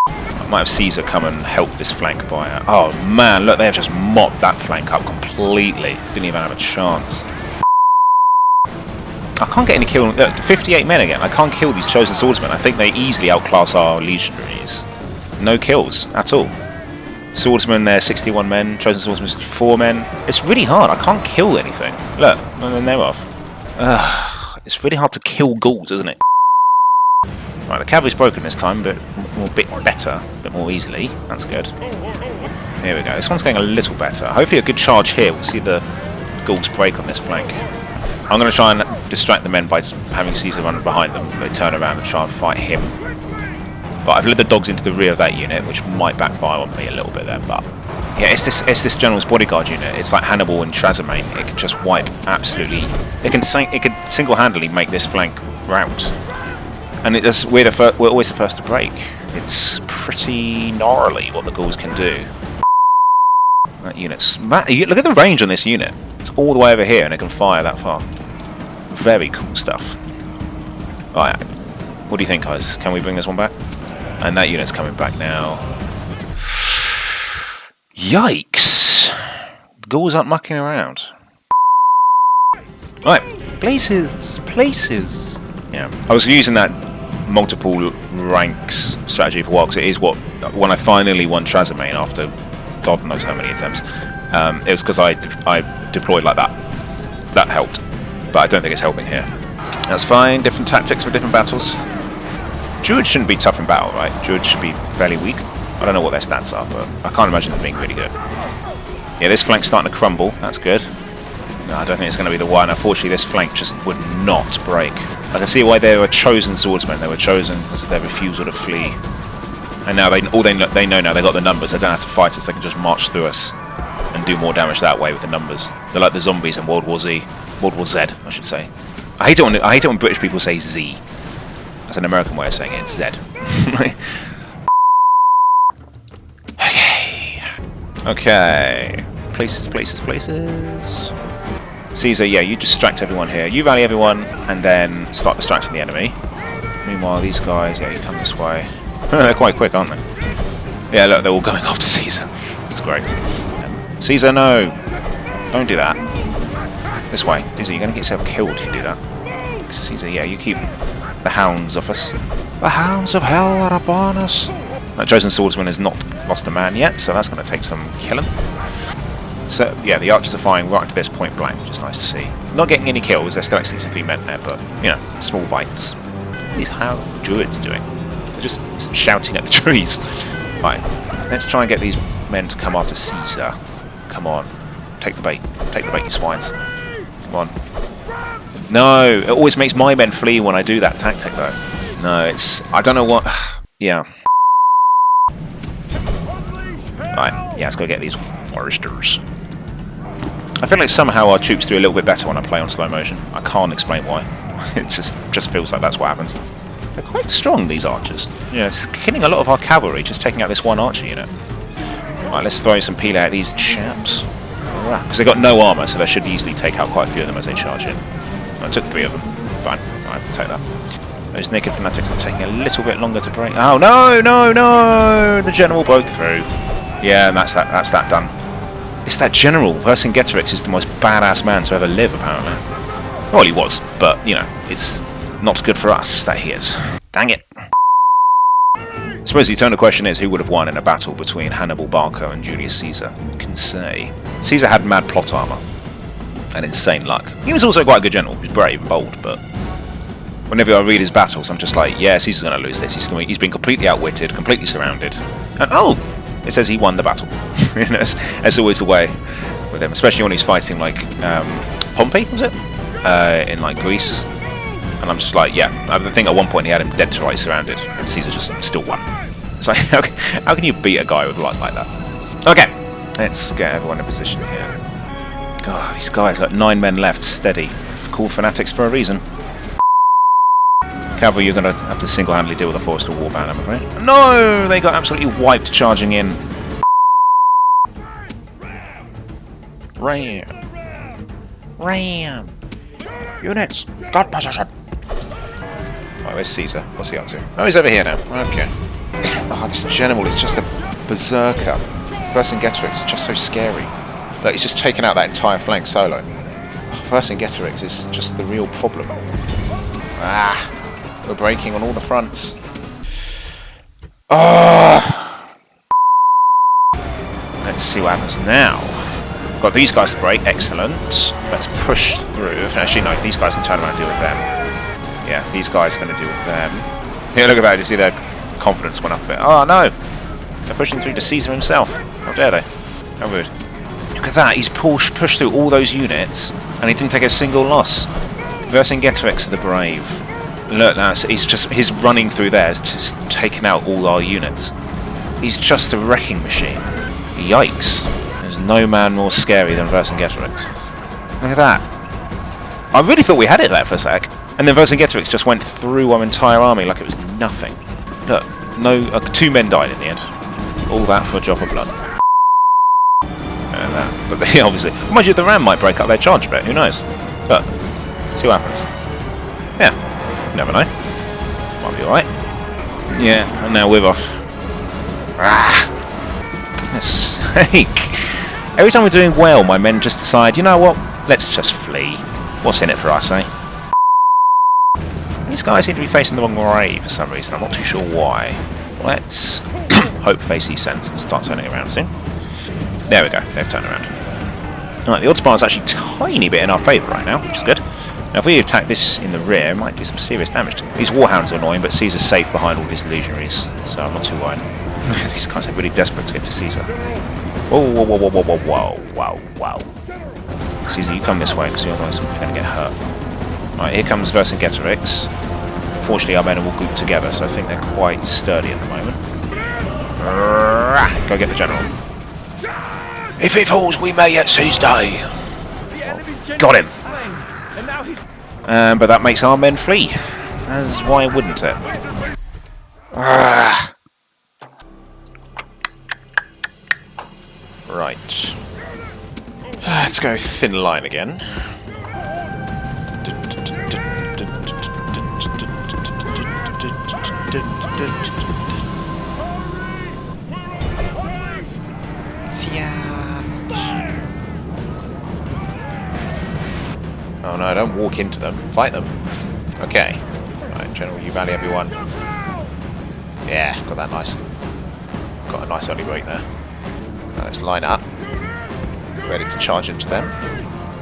I might have Caesar come and help this flank by... Oh man, look, they have just mopped that flank up completely. Didn't even have a chance. I can't get any kill. Look, 58 men again. I can't kill these chosen swordsmen. I think they easily outclass our legionaries. No kills at all. Swordsmen, they're 61 men. Chosen swordsmen, 4 men. It's really hard. I can't kill anything. Look, and then they're off. It's really hard to kill Gauls, isn't it? Right, the cavalry's broken this time, but a bit better, a bit more easily. That's good. Here we go. This one's going a little better. Hopefully a good charge here. We'll see the Gauls break on this flank. I'm going to try and distract the men by having Caesar run behind them. They turn around and try and fight him. But I've led the dogs into the rear of that unit, which might backfire on me a little bit there. But yeah, it's this general's bodyguard unit. It's like Hannibal and Trasimene. It can just wipe absolutely. It can single-handedly make this flank rout. And we're always the first to break. It's pretty gnarly what the Gauls can do. That unit's look at the range on this unit. It's all the way over here, and it can fire that far. Very cool stuff. Right, what do you think, guys? Can we bring this one back? And that unit's coming back now. Yikes! The Gauls aren't mucking around. Right, places. Yeah, I was using that multiple ranks strategy for a while, because it is when I finally won Trasimene after God knows how many attempts. It was because I deployed like that. That helped, but I don't think it's helping here. That's fine. Different tactics for different battles. Druids shouldn't be tough in battle, right? Druids should be fairly weak. I don't know what their stats are, but I can't imagine them being really good. Yeah, this flank's starting to crumble. That's good. No, I don't think it's going to be the one. Unfortunately, this flank just would not break. I can see why they were chosen swordsmen. They were chosen because of their refusal to flee. And now they know now they've got the numbers. They don't have to fight us. They can just march through us and do more damage that way with the numbers. They're like the zombies in World War Z. World War Z, I should say. I hate it when British people say Z. That's an American way of saying it. It's Z. Okay. Places. Caesar, yeah, you distract everyone here. You rally everyone, and then start distracting the enemy. Meanwhile, these guys, yeah, you come this way. They're quite quick, aren't they? Yeah, look, they're all going after Caesar. That's great. Caesar, no! Don't do that. This way. Caesar, you're going to get yourself killed if you do that. Caesar, yeah, you keep the hounds off us. The hounds of hell are upon us! That chosen swordsman has not lost a man yet, so that's going to take some killing. So, yeah, the archers are firing right to this point blank, which is nice to see. Not getting any kills, they're still at 63 men there, but, you know, small bites. How are druids doing? They're just shouting at the trees. Right, let's try and get these men to come after Caesar. Come on, take the bait. Take the bait, you swines. Come on. No, it always makes my men flee when I do that tactic, though. No, it's... I don't know what... Yeah. Right, yeah, let's go get these foresters. I feel like somehow our troops do a little bit better when I play on slow motion. I can't explain why. It just feels like that's what happens. They're quite strong, these archers. Yeah, it's killing a lot of our cavalry, just taking out this one archer unit. Right, let's throw some peel at these chaps. Because they've got no armour, so they should easily take out quite a few of them as they charge in. I took 3 of them. Fine. Alright, take that. Those naked fanatics are taking a little bit longer to break. Oh, no! The general broke through. Yeah, and that's that done. It's that general. Vercingetorix is the most badass man to ever live, apparently. Well, he was, but, you know, it's not good for us that he is. Dang it. I suppose the eternal question is, who would have won in a battle between Hannibal Barca and Julius Caesar? Who can say? Caesar had mad plot armour and insane luck. He was also quite a good general. He was brave and bold, but whenever I read his battles, I'm just like, yeah, Caesar's going to lose this. He's been completely outwitted, completely surrounded. And, oh! It says he won the battle. You know, that's always the way with him, especially when he's fighting like Pompey, was it? In like Greece. And I'm just like, yeah. I think at one point he had him dead to rights surrounded, and Caesar just still won. It's like, how can you beat a guy with luck like that? Okay, let's get everyone in position here. God, these guys, like 9 men left, steady. Called fanatics for a reason. Cavalry, you're going to have to single-handedly deal with a Forester warband, I'm afraid. No! They got absolutely wiped charging in. Ram! Units, got position! Right, where's Caesar? What's he up to? Oh, he's over here now. Okay. Oh, this general is just a berserker. Vercingetorix is just so scary. Look, he's just taken out that entire flank solo. Oh, Vercingetorix is just the real problem. Ah! We're breaking on all the fronts. Let's see what happens now. Got these guys to break. Excellent. Let's push through. Actually, no, these guys can turn around and deal with them. Yeah, these guys are going to deal with them. Yeah, look at that. You see their confidence went up a bit. Oh, no. They're pushing through to Caesar himself. How dare they? How rude. Look at that, he's pushed through all those units, and he didn't take a single loss. Vercingetorix the Brave. Look, now he's running through there, has just taken out all our units. He's just a wrecking machine. Yikes. There's no man more scary than Vercingetorix. Look at that. I really thought we had it there for a sec. And then Vercingetorix just went through our entire army like it was nothing. Look, no, 2 men died in the end. All that for a drop of blood. And that, but they obviously... Mind you, the ram might break up their charge a bit, who knows? But, see what happens. Yeah, you never know. Might be alright. Yeah, and now we're off. Ah! Goodness sake. Every time we're doing well, my men just decide, you know what, let's just flee. What's in it for us, eh? These guys seem to be facing the wrong way for some reason, I'm not too sure why. Let's hope they see sense and start turning around soon. There we go, they've turned around. Alright, the odds bar is actually a tiny bit in our favour right now, which is good. Now if we attack this in the rear, it might do some serious damage to them. These warhounds are annoying, but Caesar's safe behind all these legionaries, so I'm not too worried. These guys are really desperate to get to Caesar. Whoa, whoa, whoa, whoa, whoa, whoa, whoa, whoa, whoa. Caesar, you come this way, because otherwise we're going to get hurt. Alright, here comes Vercingetorix. Fortunately, our men are all grouped together, so I think they're quite sturdy at the moment. Go get the general. If he falls, we may yet seize day. Got him. But that makes our men flee. As why wouldn't it? Right. Let's go thin line again. Oh no, don't walk into them. Fight them. Okay. Right, General, you rally everyone. Yeah, got that nice. Got a nice early break there. Now let's line up. Ready to charge into them.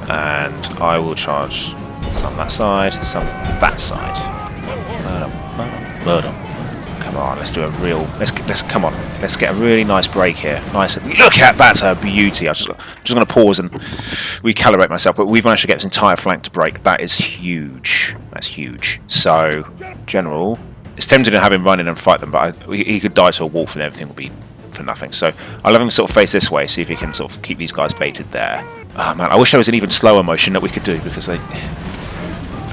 And I will charge some that side, some that side. Come on, let's do a real. Let's come on. Let's get a really nice break here. Nice. Look at that's a beauty. I'm just going to pause and recalibrate myself. But we've managed to get this entire flank to break. That is huge. That's huge. So, General, it's tempting to have him run in and fight them, but he could die to a wolf and everything would be for nothing. So I'll have him sort of face this way, see if he can sort of keep these guys baited there. Oh man, I wish there was an even slower motion that we could do because I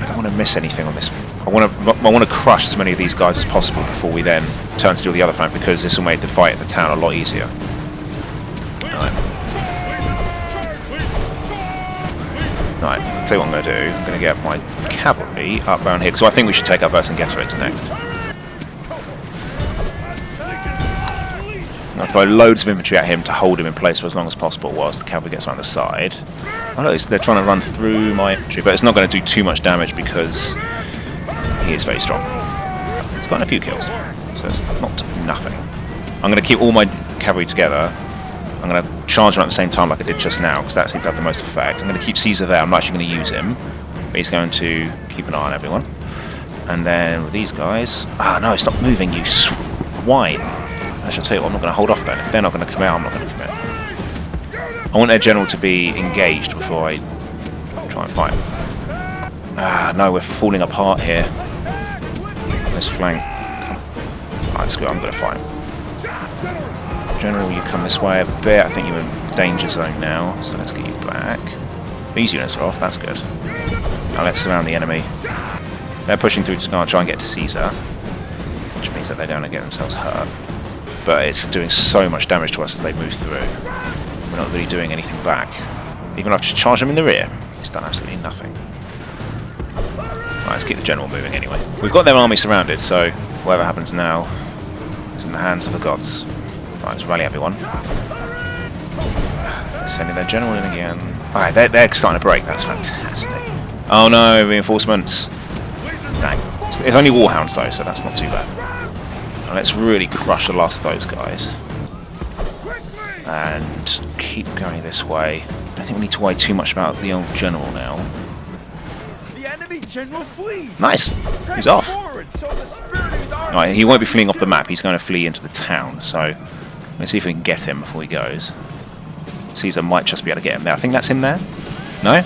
don't want to miss anything on this. I want to crush as many of these guys as possible before we then turn to do the other flank because this will make the fight in the town a lot easier. Right, I'll tell you what I'm going to do. I'm going to get my cavalry up around here because I think we should take our Vercingetorix next. I'll throw loads of infantry at him to hold him in place for as long as possible whilst the cavalry gets around the side. I know they're trying to run through my infantry, but it's not going to do too much damage because he is very strong. It's gotten a few kills, so it's not nothing. I'm going to keep all my cavalry together. I'm going to charge him at the same time like I did just now because that seems to have the most effect. I'm going to keep Caesar there. I'm not actually going to use him, but he's going to keep an eye on everyone. And then with these guys... Ah, no, stop moving, you swine! I shall tell you what, I'm not going to hold off then. If they're not going to come out, I'm not going to commit. I want their general to be engaged before I try and fight. Ah, no, we're falling apart here. This flank. Alright, screw it, I'm going to fight. General, you come this way a bit. I think you're in danger zone now, so let's get you back. These units are off, that's good. Now let's surround the enemy. They're pushing through to try and get to Caesar, which means that they don't get themselves hurt. But it's doing so much damage to us as they move through. We're not really doing anything back. Even if I just charge them in the rear, it's done absolutely nothing. Right, let's keep the general moving anyway. We've got their army surrounded, so whatever happens now is in the hands of the gods. Right, let's rally everyone. They're sending their general in again. Alright, they're starting to break, that's fantastic. Oh no, reinforcements. Dang. It's only warhounds though, so that's not too bad. Now let's really crush the last of those guys. And keep going this way. I don't think we need to worry too much about the old general now. The enemy general flees. Nice! He's off. Right, he won't be fleeing off the map, he's going to flee into the town, so let's see if we can get him before he goes. Caesar might just be able to get him there. I think that's in there. No?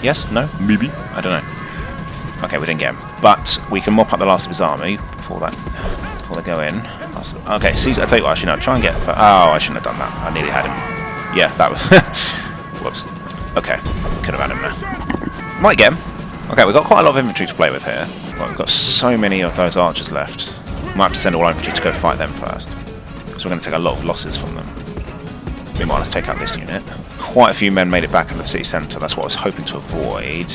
Yes? No? Maybe? I don't know. Okay, we didn't get him. But we can mop up the last of his army before they go in. Okay, Caesar, I'll tell you what, actually, no, try and get... Oh, I shouldn't have done that. I nearly had him. Yeah, that was... Whoops. Okay, could have had him there. Might get him. Okay, we've got quite a lot of infantry to play with here. But we've got so many of those archers left. Might have to send all our infantry to go fight them first. So we're going to take a lot of losses from them. Meanwhile, let's take out this unit. Quite a few men made it back into the city centre. That's what I was hoping to avoid.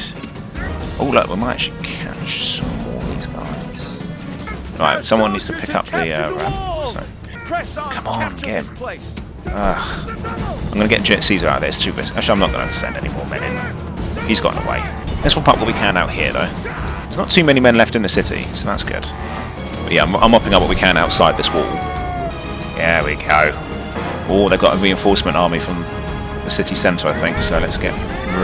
Oh, look, we might actually catch some more of these guys. Right, someone needs to pick up the ram. So. Come on, get him. I'm going to get Caesar out of there. It's too risky. Actually, I'm not going to send any more men in. He's gotten away. Let's wrap up what we can out here, though. There's not too many men left in the city, so that's good. But yeah, I'm mopping up what we can outside this wall. There we go. Oh, they've got a reinforcement army from the city centre, I think, so let's get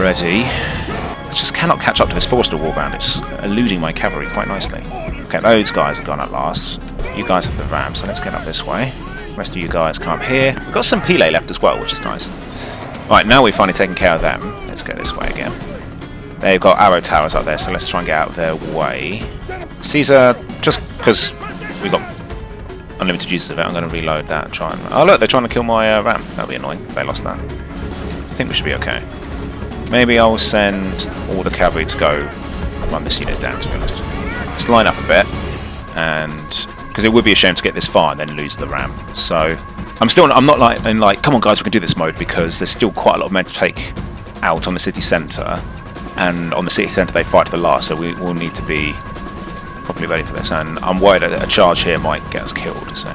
ready. I just cannot catch up to this Forster warband. It's eluding my cavalry quite nicely. Okay, those guys have gone at last. You guys have the ram, so let's get up this way. The rest of you guys come up here. We've got some Pile left as well, which is nice. Right, now we've finally taken care of them. Let's go this way again. They've got arrow towers up there, so let's try and get out of their way. Caesar, just because we got unlimited uses of it, I'm going to reload that and try and... Oh look, they're trying to kill my ram. That'll be annoying if they lost that. I think we should be okay. Maybe I'll send all the cavalry to go run this unit down, to be honest. Let's line up a bit, and... Because it would be a shame to get this far and then lose the ram. So, I'm not like in like, come on guys, we can do this mode, because there's still quite a lot of men to take out on the city centre. And on the city centre they fight to the last, so we will need to be properly ready for this. And I'm worried that a charge here might get us killed. So,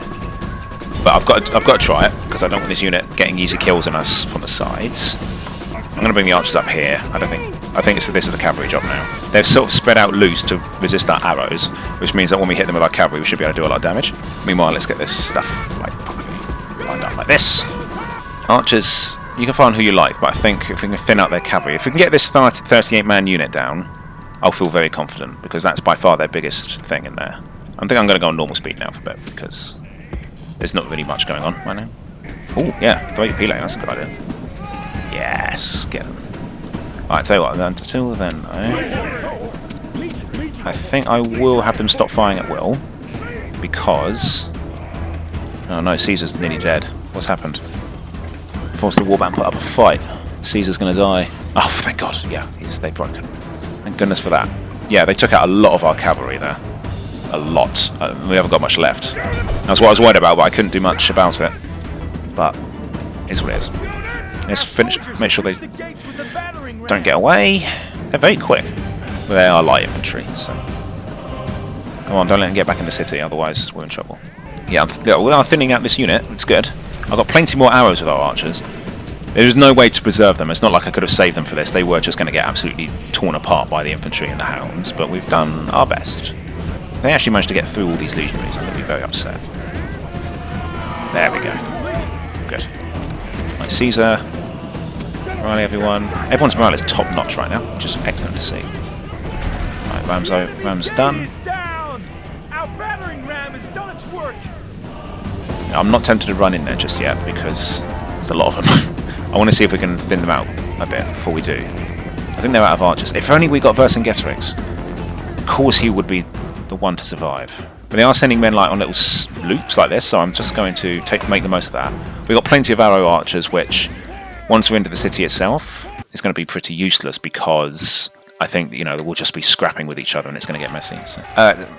but I've got to try it, because I don't want this unit getting easy kills on us from the sides. I'm going to bring the archers up here. I think this is a cavalry job now. They've sort of spread out loose to resist our arrows, which means that when we hit them with our cavalry, we should be able to do a lot of damage. Meanwhile, let's get this stuff like properly lined up like this. Archers, you can find who you like, but I think if we can thin out their cavalry, if we can get this 38-man unit down, I'll feel very confident, because that's by far their biggest thing in there. I think I'm going to go on normal speed now for a bit, because there's not really much going on right now. Oh, yeah, throw your Pile, that's a good idea. Yes, get them. Alright, tell you what, until then, I think I will have them stop firing at will, because... Oh no, Caesar's nearly dead. What's happened? Forced the warband put up a fight. Caesar's going to die. Oh, thank God. Yeah, they've broken. Thank goodness for that. Yeah, they took out a lot of our cavalry there. A lot. We haven't got much left. That's what I was worried about, but I couldn't do much about it. But it's what it is. Let's finish. Make sure they don't get away. They're very quick. But they are light infantry, so... Come on, don't let them get back in the city, otherwise we're in trouble. Yeah, we are thinning out this unit. It's good. I've got plenty more arrows with our archers. There's no way to preserve them. It's not like I could have saved them for this. They were just going to get absolutely torn apart by the infantry and the hounds, but we've done our best. They actually managed to get through all these legionaries. I'm going to be very upset. There we go. Good. Right, Caesar. Rally everyone. Everyone's morale is top notch right now, which is excellent to see. Right, Ram's done. I'm not tempted to run in there just yet, because there's a lot of them. I want to see if we can thin them out a bit before we do. I think they're out of archers. If only we got Vercingetorix. Of course he would be the one to survive. But they are sending men like on little loops like this, so I'm just going to make the most of that. We've got plenty of arrow archers, which, once we're into the city itself, is going to be pretty useless, because I think, you know, we'll just be scrapping with each other and it's going to get messy. So,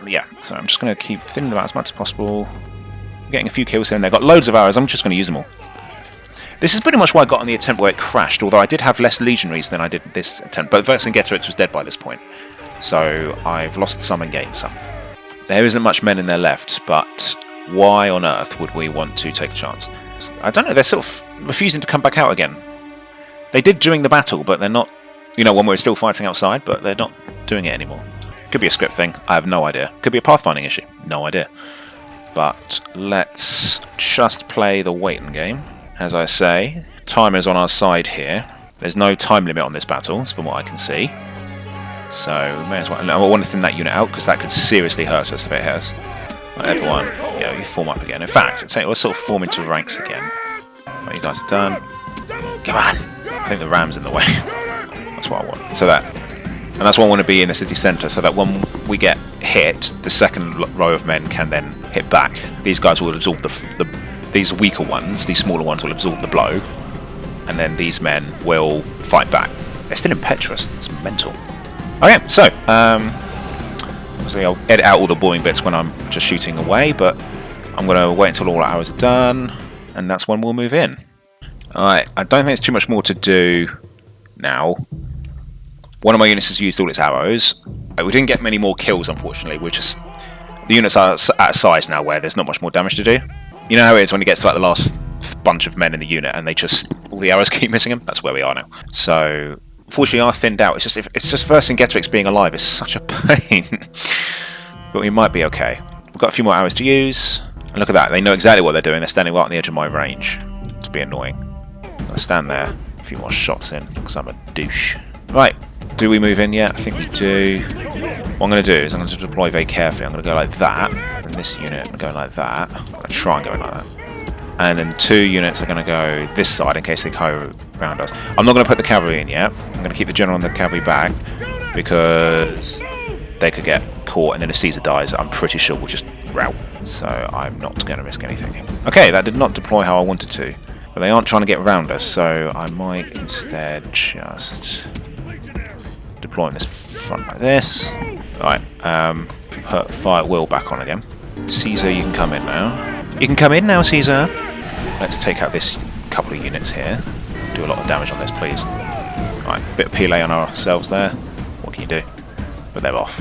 yeah, so I'm just going to keep thinning them out as much as possible. Getting a few kills here and there. Got loads of arrows, I'm just going to use them all. This is pretty much why I got on the attempt where it crashed, although I did have less legionaries than I did this attempt. But Vercingetorix was dead by this point, so I've lost some and gained some. There isn't much men in there left, but why on earth would we want to take a chance? I don't know, they're sort of refusing to come back out again. They did during the battle, but they're not, you know, when we're still fighting outside, but they're not doing it anymore. Could be a script thing, I have no idea. Could be a pathfinding issue, no idea. But let's just play the waiting game. As I say, time is on our side here. There's no time limit on this battle, from what I can see. So, may as well. I want to thin that unit out, because that could seriously hurt us if it has. Right, everyone, yeah, you form up again. In fact, let's sort of form into ranks again. Right, you guys are done. Come on! I think the ram's in the way. That's what I want. So that... And that's why I want to be in the city centre, so that when we get hit, the second row of men can then hit back. These guys will absorb these weaker ones, these smaller ones will absorb the blow, and then these men will fight back. They're still impetuous. It's mental. Okay, so obviously I'll edit out all the boring bits when I'm just shooting away, but I'm going to wait until all our arrows are done, and that's when we'll move in. Alright, I don't think there's too much more to do now. One of my units has used all its arrows. We didn't get many more kills, unfortunately. The units are at a size now where there's not much more damage to do. You know how it is when it gets to like the last bunch of men in the unit and all the arrows keep missing them? That's where we are now. So, unfortunately, we are thinned out. It's just Vercingetorix being alive is such a pain. But we might be okay. We've got a few more arrows to use. And look at that. They know exactly what they're doing. They're standing right on the edge of my range. To be annoying. I'll stand there. A few more shots in because I'm a douche. Right. Do we move in yet? I think we do. What I'm going to do is I'm going to deploy very carefully. I'm going to go like that. And this unit, I'm going like that. I'm going to try and go like that. And then 2 units are going to go this side in case they go around us. I'm not going to put the cavalry in yet. I'm going to keep the general and the cavalry back because they could get caught, and then if Caesar dies, I'm pretty sure we'll just rout. So I'm not going to risk anything. Okay, that did not deploy how I wanted to. But they aren't trying to get around us, so I might instead just... deploying this front like this. Alright, put fire wheel back on again. Caesar, you can come in now. You can come in now, Caesar! Let's take out this couple of units here. Do a lot of damage on this, please. Alright, bit of Pele on ourselves there. What can you do? But they're off.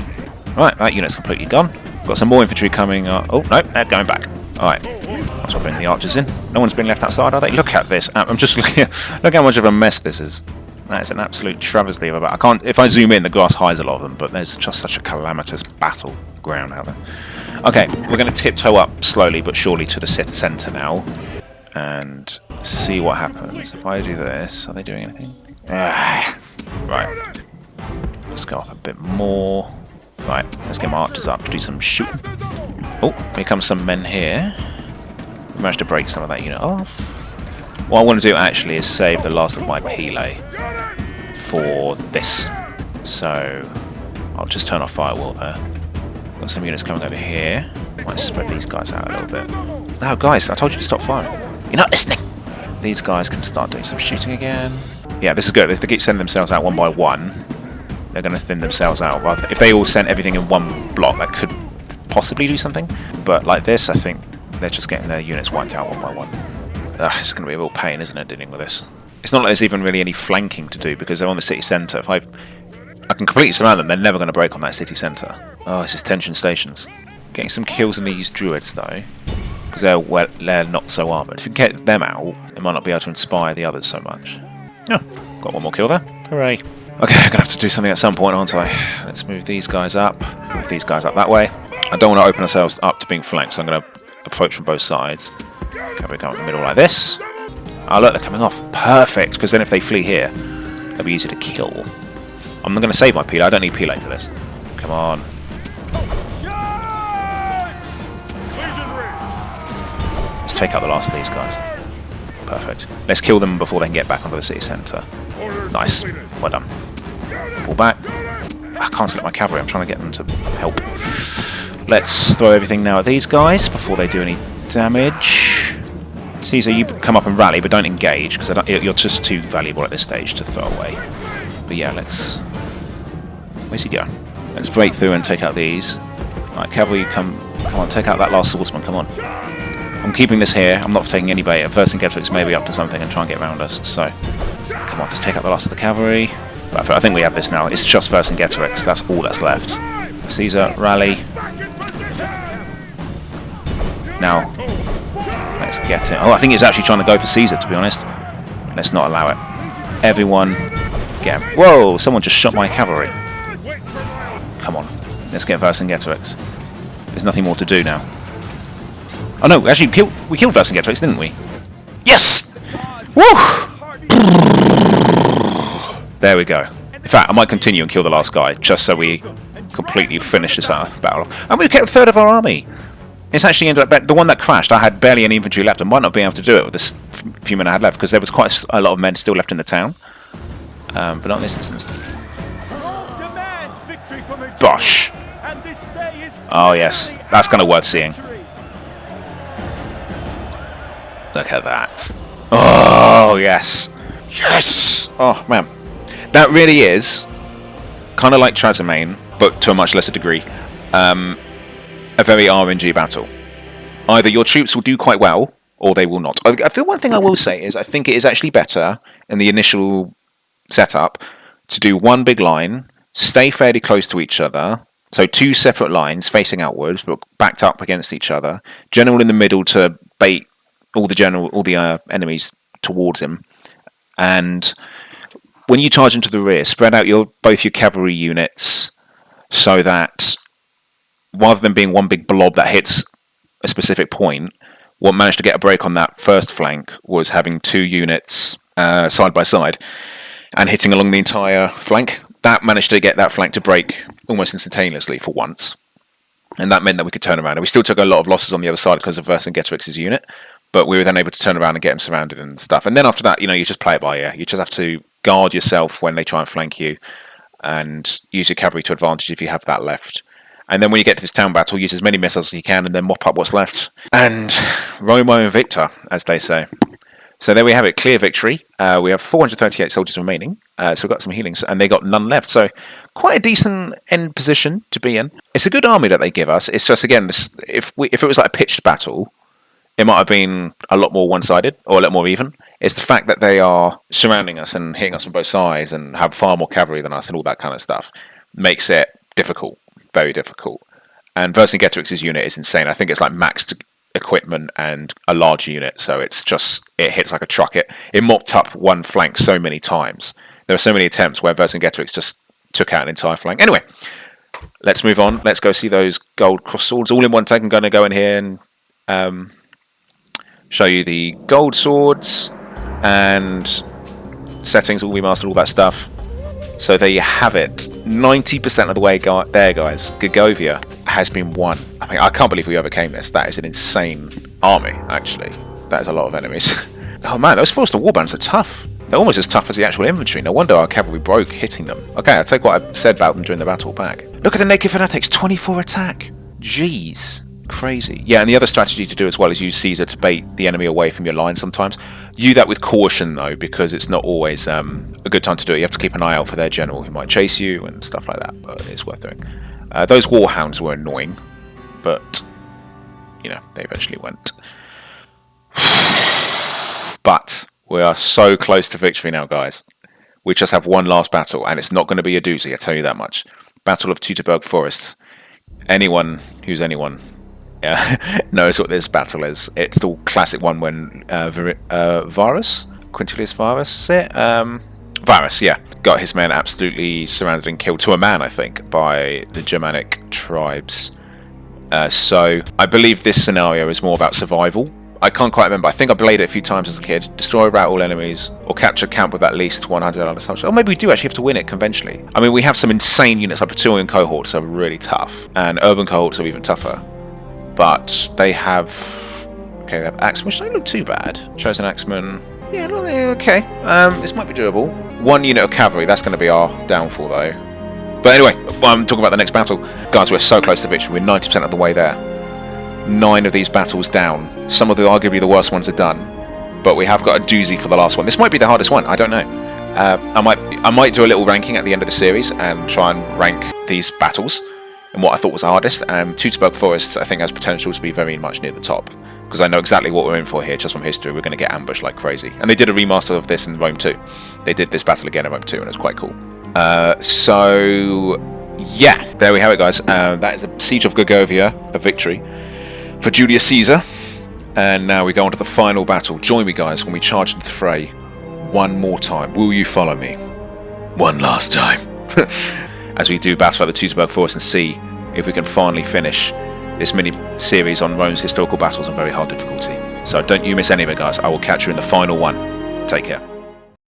Right, that unit's completely gone. Got some more infantry coming up. Oh, no, they're going back. Alright, that's what bring the archers in. No one's been left outside, are they? Look at this. I'm just looking at... Look how much of a mess this is. That is an absolute travesty of a battle. I can't. If I zoom in, the grass hides a lot of them, but there's just such a calamitous battleground out there. Okay, we're going to tiptoe up slowly but surely to the centre now, and see what happens. If I do this, are they doing anything? Right. Let's go up a bit more. Right, let's get my archers up to do some shooting. Oh, here comes some men here. We managed to break some of that unit off. What I want to do actually is save the last of my Pele for this. So I'll just turn off firewall there. Got some units coming over here. Might spread these guys out a little bit. Oh guys, I told you to stop firing. You're not listening! These guys can start doing some shooting again. Yeah, this is good. If they keep sending themselves out one by one, they're going to thin themselves out. But if they all sent everything in one block, that could possibly do something. But like this, I think they're just getting their units wiped out one by one. It's going to be a real pain, isn't it, dealing with this? It's not like there's even really any flanking to do because they're on the city centre. If I can completely surround them, they're never going to break on that city centre. Oh, this is tension stations. Getting some kills on these druids, though, because they're not so armoured. If you can get them out, it might not be able to inspire the others so much. Oh, got one more kill there. Hooray. Okay, I'm going to have to do something at some point, aren't I? Let's move these guys up. Move these guys up that way. I don't want to open ourselves up to being flanked, so I'm going to approach from both sides. Okay, we go in the middle like this. Oh look, they're coming off. Perfect, because then if they flee here, they'll be easy to kill. I'm not going to save my Pele. I don't need Pele for this. Come on. Let's take out the last of these guys. Perfect. Let's kill them before they can get back onto the city centre. Nice. Well done. Pull back. I can't select my cavalry. I'm trying to get them to help. Let's throw everything now at these guys before they do any damage. Caesar, you come up and rally, but don't engage, because you're just too valuable at this stage to throw away. But yeah, let's... Where's he going? Let's break through and take out these. Right, cavalry, come on, take out that last swordsman, come on. I'm keeping this here, I'm not taking any bait. Vercingetorix may be up to something and try and get around us, so... Come on, just take out the last of the cavalry. But I think we have this now. It's just Vercingetorix, that's all that's left. Caesar, rally. Now... Let's get it. Oh, I think he was actually trying to go for Caesar, to be honest. Let's not allow it. Everyone, get him. Whoa! Someone just shot my cavalry. Come on. Let's get Vercingetorix. There's nothing more to do now. Oh no, actually, we killed Vercingetorix, didn't we? Yes! Woo! There we go. In fact, I might continue and kill the last guy, just so we completely finish this battle. And we've kept a third of our army. It's actually ended up the one that crashed. I had barely any infantry left. I might not be able to do it with this few men I had left because there was quite a lot of men still left in the town. But not in this instance. Bosh! Oh yes, that's kind of worth seeing. Look at that. Oh yes, yes. Oh man, that really is kind of like Trasimene, but to a much lesser degree. A very RNG battle. Either your troops will do quite well, or they will not. I feel one thing I will say is I think it is actually better in the initial setup to do one big line, stay fairly close to each other, so 2 separate lines facing outwards but backed up against each other. General in the middle to bait all the enemies towards him, and when you charge into the rear, spread out both your cavalry units so that rather than being one big blob that hits a specific point, what managed to get a break on that first flank was having 2 units side by side and hitting along the entire flank. That managed to get that flank to break almost instantaneously for once. And that meant that we could turn around. And we still took a lot of losses on the other side because of Vercingetorix's unit, but we were then able to turn around and get him surrounded and stuff. And then after that, you just play it by ear. You just have to guard yourself when they try and flank you and use your cavalry to advantage if you have that left. And then when you get to this town battle, use as many missiles as you can and then mop up what's left. And Romo and Victor, as they say. So there we have it, clear victory. We have 438 soldiers remaining, so we've got some healings, and they got none left. So quite a decent end position to be in. It's a good army that they give us. It's just, again, if it was like a pitched battle, it might have been a lot more one-sided, or a lot more even. It's the fact that they are surrounding us and hitting us from both sides and have far more cavalry than us and all that kind of stuff makes it difficult. Very difficult. And Vercingetorix's unit is insane. I think it's like maxed equipment and a large unit, so it hits like a truck. It mopped up one flank so many times. There were so many attempts where Vercingetorix just took out an entire flank. Anyway, let's move on. Let's go see those gold cross swords all in one take. I'm going to go in here and show you the gold swords and settings, all remastered, all that stuff. So there you have it. 90% of the way there, guys. Gergovia has been won. I mean, I can't believe we overcame this. That is an insane army, actually. That is a lot of enemies. Oh man, those Forster Warbands are tough. They're almost as tough as the actual infantry. No wonder our cavalry broke hitting them. Okay, I'll take what I said about them during the battle back. Look at the naked fanatics, 24 attack. Jeez. Crazy. Yeah, and the other strategy to do as well is use Caesar to bait the enemy away from your line sometimes. Do that with caution though, because it's not always a good time to do it. You have to keep an eye out for their general who might chase you and stuff like that, but it's worth doing. Those warhounds were annoying, but they eventually went. But we are so close to victory now, guys. We just have one last battle, and it's not going to be a doozy, I tell you that much. Battle of Teutoburg Forest. Anyone who's anyone knows what this battle is. It's the classic one when Varus? Quintilius Varus, is it? Varus, yeah. Got his men absolutely surrounded and killed to a man, I think, by the Germanic tribes. So I believe this scenario is more about survival. I can't quite remember. I think I played it a few times as a kid. Destroy, rout all enemies, or capture camp with at least 100 other subjects. Or maybe we do actually have to win it conventionally. I mean, we have some insane units. Like Praetorian cohorts are really tough, and urban cohorts are even tougher. But they have axemen, which don't look too bad. Chosen axemen, yeah, okay. This might be doable. One unit of cavalry. That's going to be our downfall, though. But anyway, I'm talking about the next battle, guys. We're so close to victory. We're 90% of the way there. 9 of these battles down. Some of the arguably the worst ones are done, but we have got a doozy for the last one. This might be the hardest one. I don't know. I might do a little ranking at the end of the series and try and rank these battles and what I thought was the hardest. Teutoburg Forest, I think, has potential to be very much near the top because I know exactly what we're in for here just from history. We're going to get ambushed like crazy, and they did a remaster of this in Rome 2. They did this battle again in Rome 2, and it's quite cool. So yeah, there we have it, guys. That is the Siege of Gergovia, a victory for Julius Caesar. And now we go on to the final battle. Join me, guys, when we charge into the fray one more time. Will you follow me? One last time. As we do battle at the Teutoburg Forest and see if we can finally finish this mini-series on Rome's historical battles on very hard difficulty. So don't you miss any of it, guys. I will catch you in the final one. Take care.